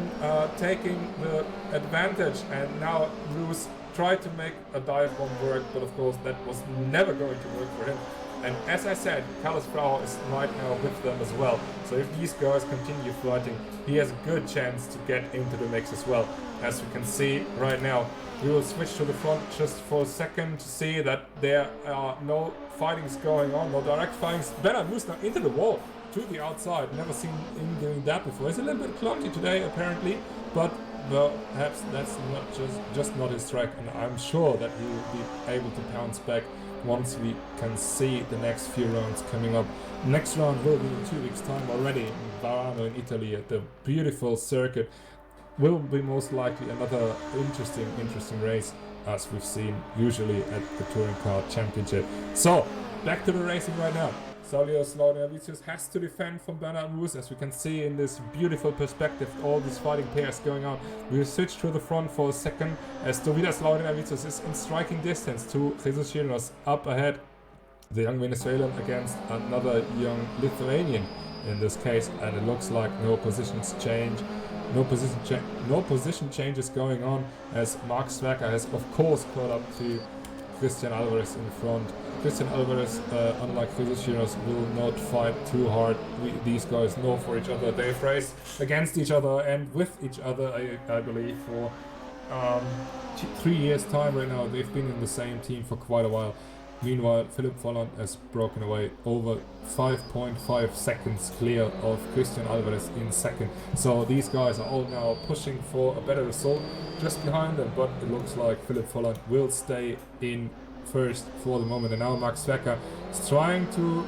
taking the advantage, and now Roos tried to make a dive bomb work, but of course that was never going to work for him. And as I said, Carlos Frau is right now with them as well. So if these guys continue fighting, he has a good chance to get into the mix as well. As we can see right now, we will switch to the front just for a second to see that there are no fightings going on, no direct fightings. Bernard moves now into the wall, to the outside. Never seen him doing that before. He's a little bit clumsy today apparently, but well, perhaps that's not just not his track, and I'm sure that he will be able to bounce back once we can see the next few rounds coming up. Next round will be in 2 weeks' time already in Varano in Italy at the beautiful circuit. Will be most likely another interesting race, as we've seen usually at the Touring Car Championship. So, back to the racing right now. Saulius Laurinavicius has to defend from Bernard Roos, as we can see in this beautiful perspective, all these fighting pairs going on. We'll switch to the front for a second, as Dovidas Laurinavicius is in striking distance to Jesus Chirinos up ahead. The young Venezuelan against another young Lithuanian in this case, and it looks like no position changes going on, as Mark Swacker has of course caught up to Christian Alvarez in front. Christian Alvarez, unlike Jesus Chirinos, will not fight too hard. These guys know for each other. They've raced against each other and with each other, I believe, for 3 years' time right now. They've been in the same team for quite a while. Meanwhile, Philipp Volland has broken away over 5.5 seconds clear of Christian Alvarez in second. So these guys are all now pushing for a better result just behind them, but it looks like Philipp Volland will stay in first for the moment. And now Max Swacker is trying to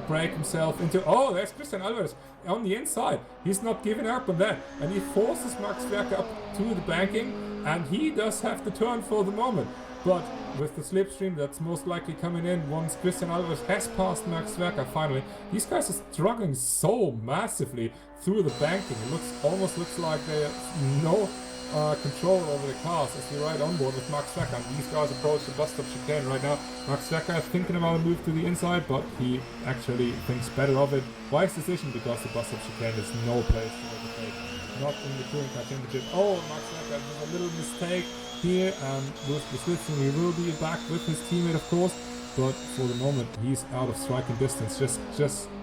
break himself into... there's Christian Alvarez on the inside. He's not giving up on that, and he forces Max Swacker up to the banking, and he does have to turn for the moment. But with the slipstream that's most likely coming in once Christian Alvarez has passed Max Swacker finally, these guys are struggling so massively through the banking. It almost looks like they have no control over the cars as we ride on board with Max Swacker. And these guys approach the bus stop chicane right now. Max Swacker is thinking about a move to the inside, but he actually thinks better of it. Wise decision, because the bus stop chicane is no place to overtake. Not in the Touring Car Championship. Max Swacker has a little mistake here, and with the switching he will be back with his teammate of course, but for the moment he's out of striking distance.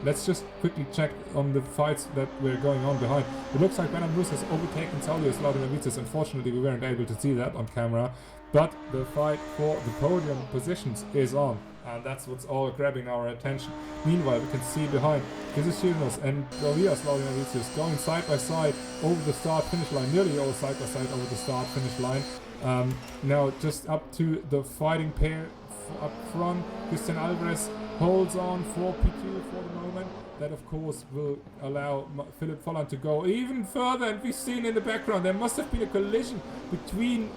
Let's just quickly check on the fights that were going on behind. It looks like Bernard Roos has overtaken Saulius Laurinavicius. Unfortunately we weren't able to see that on camera, but the fight for the podium positions is on, and that's what's all grabbing our attention. Meanwhile, we can see behind Jesus Chirinos and Dovidas Laurinavicius going side by side over the start-finish line, nearly all side by side over the start-finish line. Now just up to the fighting pair up front. Christian Alvarez holds on for P2 for the moment. That, of course, will allow Philip Volland to go even further. And we've seen in the background there must have been a collision between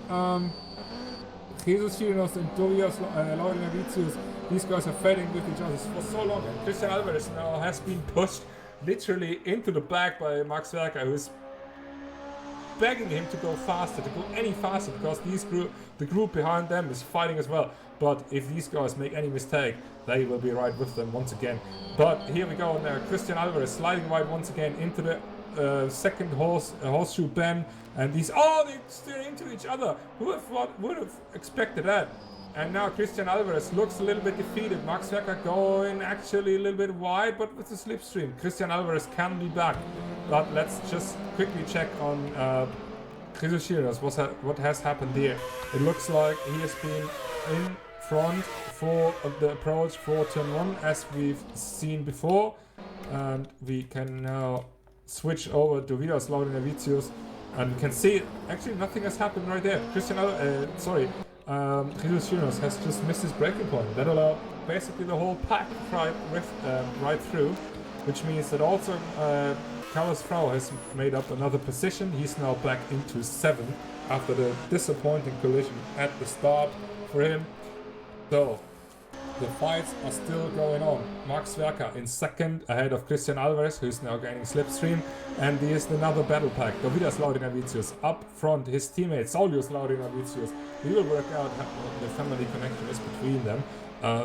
Jesus Chirinos and Tobias Laurinavicius. These guys are fighting with each other for so long. And Christian Alvarez now has been pushed literally into the back by Max Verker, who's begging him to go faster, to go any faster, because the group behind them is fighting as well. But if these guys make any mistake, they will be right with them once again. But here we go now. Christian Alvarez sliding right once again into the second horseshoe bend, and they steer into each other. Who would have expected that? And now Christian Alvarez looks a little bit defeated. Max Verker going actually a little bit wide, but with the slipstream. Christian Alvarez can be back. But let's just quickly check on Jesus Chirinos, what has happened here. It looks like he has been in front for the approach for turn 1, as we've seen before. And we can now switch over to Vidas Laurinavicius. And we can see, actually nothing has happened right there. Jesus Chirinos has just missed his braking point. That allowed basically the whole pack right through, which means that also Carlos Frau has made up another position. He's now back into 7th after the disappointing collision at the start for him. So the fights are still going on. Max Verker in 2nd ahead of Christian Alvarez, who's now gaining slipstream. And here's another battle pack. Dovidas Laurinavicius up front, his teammate Saulius Laurinavicius. We will work out what the family connection is between them,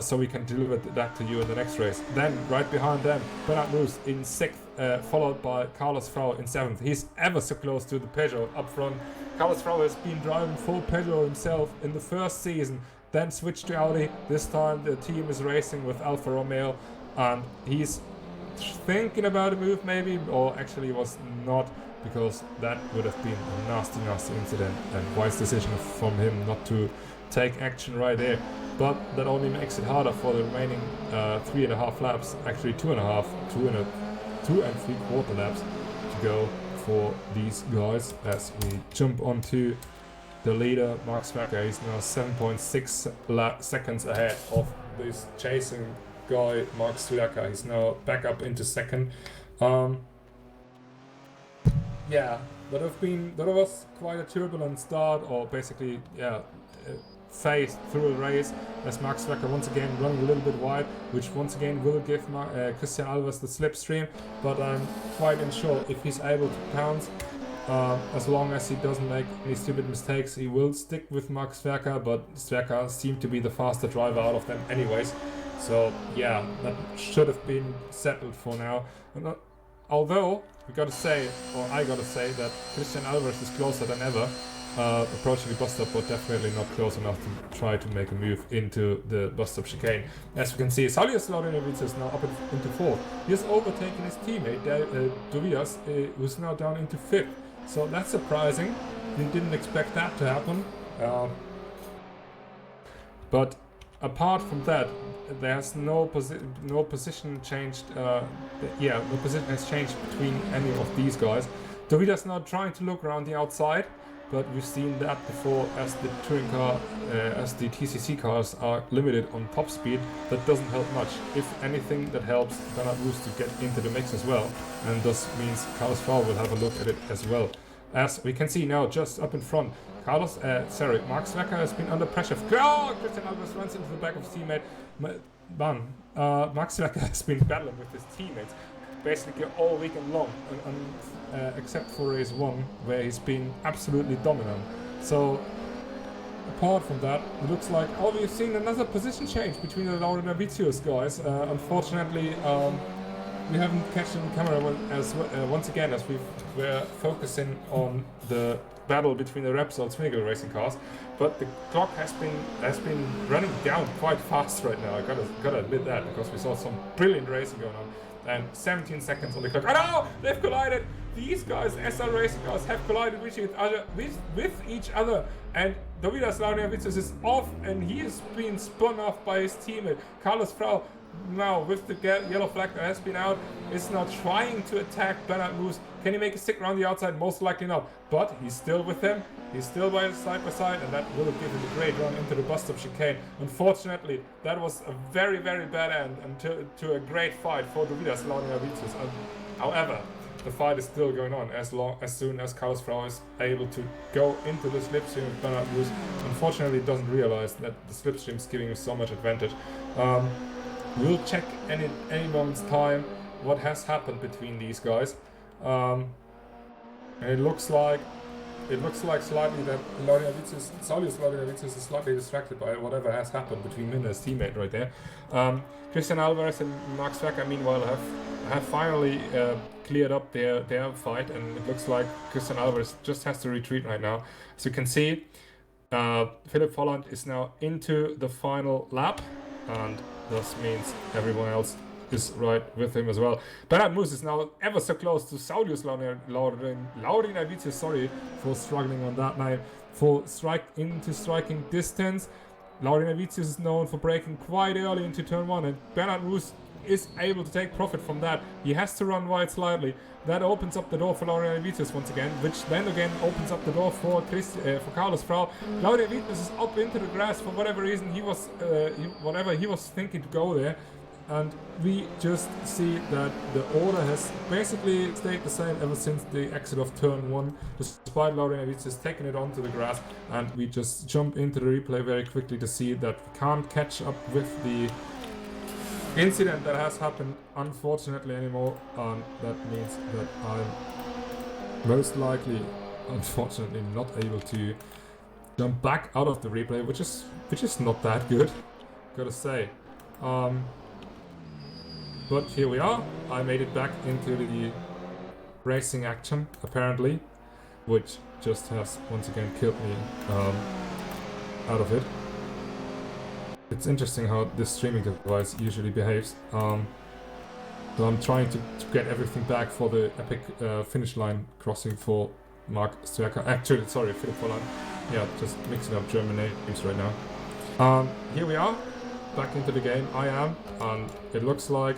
so we can deliver that to you in the next race. Then right behind them, Bernard Roos in 6th, followed by Carlos Frau in 7th. He's ever so close to the Peugeot up front. Carlos Frau has been driving full Peugeot himself in the first season, then switched to Audi. This time the team is racing with Alfa Romeo, and he's thinking about a move maybe, or actually was not, because that would have been a nasty incident, and wise decision from him not to take action right there. But that only makes it harder for the remaining 3.5 laps, actually 2.5, 2 and 3/4 laps to go for these guys as we jump onto the leader. Max Verker is now 7.6 seconds ahead of this chasing guy, Max Verker. He's now back up into 2nd. Yeah, that was quite a turbulent start, or basically, phase through the race, as Max Verker once again running a little bit wide, which once again will give Christian Alvarez the slipstream. But I'm quite unsure if he's able to pounce. As long as he doesn't make any stupid mistakes, he will stick with Max Verker, but Verker seemed to be the faster driver out of them anyways. So yeah, that should have been settled for now. Although I gotta say that Christian Alvarez is closer than ever, approaching the bus stop, but definitely not close enough to try to make a move into the bus stop chicane. As you can see, Saulius Laurinavicius is now up into 4th. He has overtaken his teammate, Tobias, who's now down into 5th. So that's surprising. We didn't expect that to happen. But apart from that, there's no position changed. No position has changed between any of these guys. Tobias now trying to look around the outside, but we've seen that before, as the touring car, as the TCC cars are limited on top speed. That doesn't help much. If anything, that helps Bernard Roos to get into the mix as well, and thus means Carlos Frau will have a look at it as well. As we can see now, just up in front, Max Verker has been under pressure. Christian Alvarez runs into the back of his teammate. Max Verker has been battling with his teammates basically all weekend long, except for race 1, where he's been absolutely dominant. So apart from that, it looks like we've seen another position change between the Laurinavicius guys. Unfortunately, we haven't catch it on camera once again, as we were focusing on the battle between the Repsol Twinigel racing cars. But the clock has been running down quite fast right now. I gotta admit that, because we saw some brilliant racing going on. And 17 seconds on the clock. Oh no! They've collided! These guys, SR racing cars, have collided with each other. And Dovidas Laurinavicius is off, and he is being spun off by his teammate, Carlos Frau. now with the yellow flag that has been out, is now trying to attack Bernard Moose. Can he make a stick around the outside? Most likely not. But he's still with him. He's still by side by side, and that will give him a great run into the bus stop chicane. Unfortunately, that was a very, very bad end and to a great fight for Dovidas Laudinavicius. However, the fight is still going on as soon as Carlos Frau is able to go into the slipstream with Bernard Moose. Unfortunately, doesn't realize that the slipstream is giving him so much advantage. We'll check any moment's time what has happened between these guys. And it looks like slightly that Saulius Laudinavicius is slightly distracted by whatever has happened between him and his teammate right there. Christian Alvarez and Max Verker meanwhile have finally cleared up their fight, and it looks like Christian Alvarez just has to retreat right now. As you can see, Philip Volland is now into the final lap, and thus means everyone else is right with him as well. Bernard Moose is now ever so close to Saulius Laudinavicius, sorry for struggling on that name, for striking distance. Laudinavicius is known for braking quite early into turn 1, and Bernard Moose is able to take profit from that. He has to run wide slightly. That opens up the door for Laudinavicius once again, which then again opens up the door for Carlos Frau. Laudinavicius is up into the grass for whatever reason. He was thinking to go there. And we just see that the order has basically stayed the same ever since the exit of turn 1, despite Laudinavicius taking it onto the grass. And we just jump into the replay very quickly to see that we can't catch up with the incident that has happened, unfortunately, anymore. That means that I'm most likely, unfortunately, not able to jump back out of the replay, which is not that good, gotta say. But here we are. I made it back into the racing action, apparently, which just has once again killed me out of it. It's interesting how this streaming device usually behaves. So I'm trying to get everything back for the epic finish line crossing for Mark Stwerker. Actually, sorry, Philip Volland. Yeah, just mixing up German names right now. Here we are, back into the game. I am, and it looks like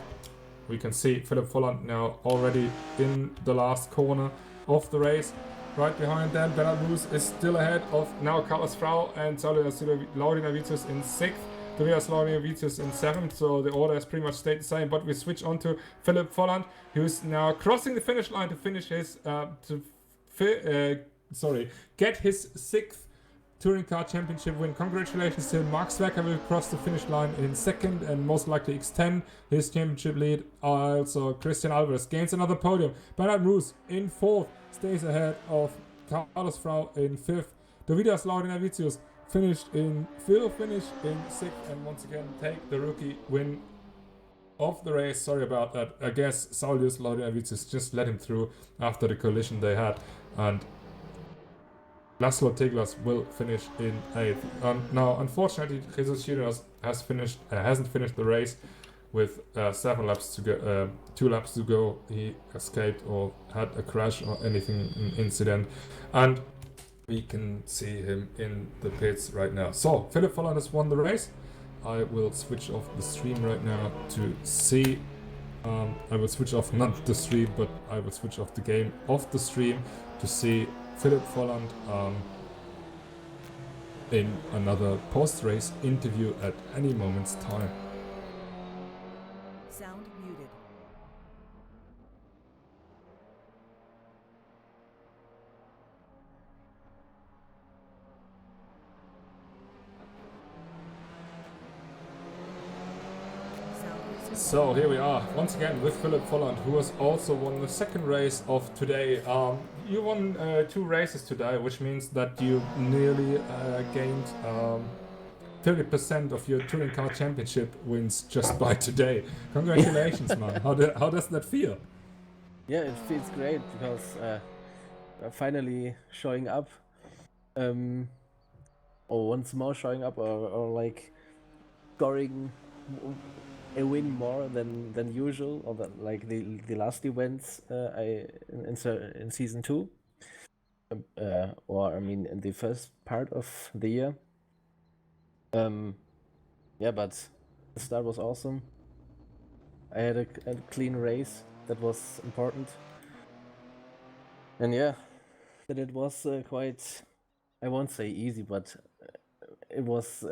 we can see Philip Volland now already in the last corner of the race. Right behind them, Bernard Moose is still ahead of now Carlos Frau and Saulius Laudinavicius in 6th. Tobias Laudinavicius in 7th, so the order has pretty much stayed the same, but we switch on to Philip Volland, who's now crossing the finish line to finish his, get his 6th Touring Car Championship win. Congratulations to Mark Zwerker, will cross the finish line in 2nd and most likely extend his championship lead. Also, Christian Alvarez gains another podium. Bernard Moose in 4th, stays ahead of Carlos Frau in 5th. Dovidas Laudinavicius will finish in 6th and once again take the rookie win of the race. Sorry about that. I guess Saulius Laudinavicius just let him through after the collision they had, and Laszlo Tiglas will finish in 8th. Now, unfortunately, Jesus Chirinos hasn't finished the race with 7 laps to go. 2 laps to go. He escaped or had a crash or anything, an incident, and we can see him in the pits right now. So, Philip Volland has won the race. I will switch off the stream right now to see. I will switch off not the stream, but I will switch off the game off the stream to see Philip Volland in another post-race interview at any moment's time. Sound muted. So here we are once again with Philip Volland, who has also won the 2nd race of today. You won 2 races today, which means that you nearly gained 30% of your Touring Car Championship wins just by today. Congratulations, man. How does that feel? Yeah, it feels great because finally showing up, or once more showing up, or like scoring a win more than usual, or like the last events in season 2, or I mean in the first part of the year. Yeah, but the start was awesome. I had a clean race. That was important. And yeah, that it was quite, I won't say easy, but it was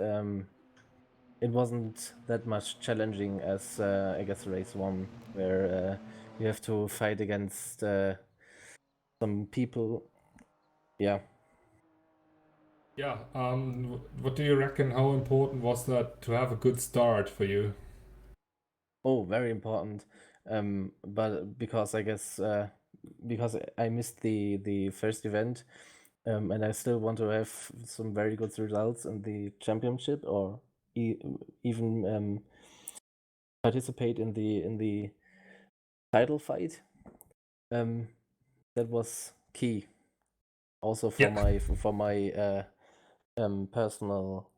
it wasn't that much challenging as I guess race 1, where you have to fight against some people. Yeah. Yeah. What do you reckon? How important was that to have a good start for you? Oh, very important. But because I guess because I missed the first event, and I still want to have some very good results in the championship, or even participate in the title fight. That was key. Also for Yeah. my personal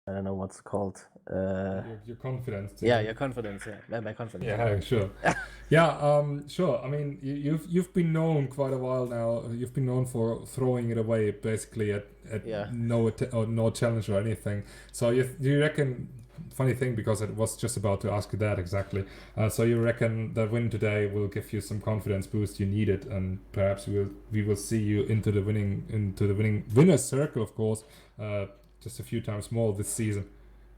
I don't know what's it called. Your confidence. Yeah, your confidence. Yeah, my confidence. Yeah, sure. Yeah, sure. I mean, you've been known quite a while now. You've been known for throwing it away basically at Yeah. no challenge or anything. So you reckon? Funny thing, because I was just about to ask you that exactly. So you reckon that win today will give you some confidence boost you needed, and perhaps we will see you into the winning winner's circle, of course, just a few times more this season.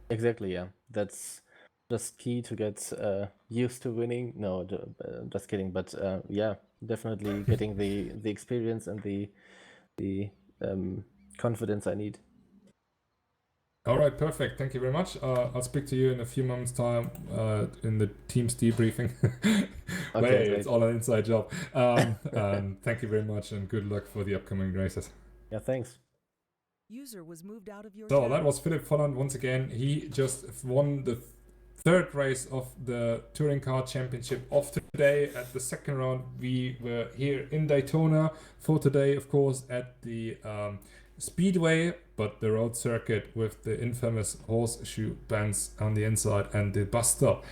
Exactly. Yeah, that's just key to get used to winning. No, just kidding. But yeah, definitely getting the experience and the confidence I need. All right, perfect. Thank you very much. I'll speak to you in a few moments' time in the team's debriefing. Okay, Wait, great. it's all an inside job. And thank you very much, and good luck for the upcoming races. Yeah, thanks. User was moved out of your So that channel. was Philip Volland once again. He just won the third race of the Touring Car Championship of today. At the second round, we were here in Daytona for today, of course, at the Speedway, but the road circuit with the infamous horseshoe bands on the inside and the bus stop.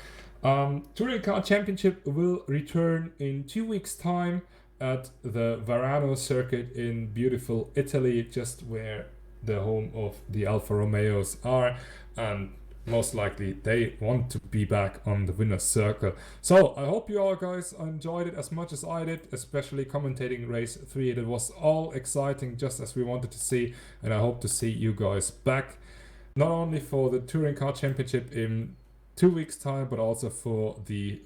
Touring Car Championship will return in 2 weeks' time at the Varano circuit in beautiful Italy, just where the home of the Alfa Romeos are, and most likely they want to be back on the winner's circle. So I hope you all guys enjoyed it as much as I did, especially commentating race 3. It was all exciting, just as we wanted to see, and I hope to see you guys back, not only for the Touring Car Championship in 2 weeks' time, but also for the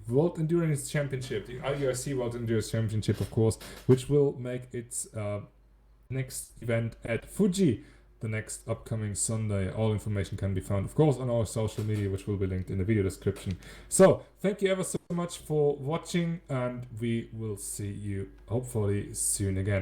World Endurance Championship, the IVRC World Endurance Championship, of course, which will make its next event at Fuji the next upcoming Sunday. All information can be found, of course, on our social media, which will be linked in the video description. So thank you ever so much for watching, and we will see you hopefully soon again.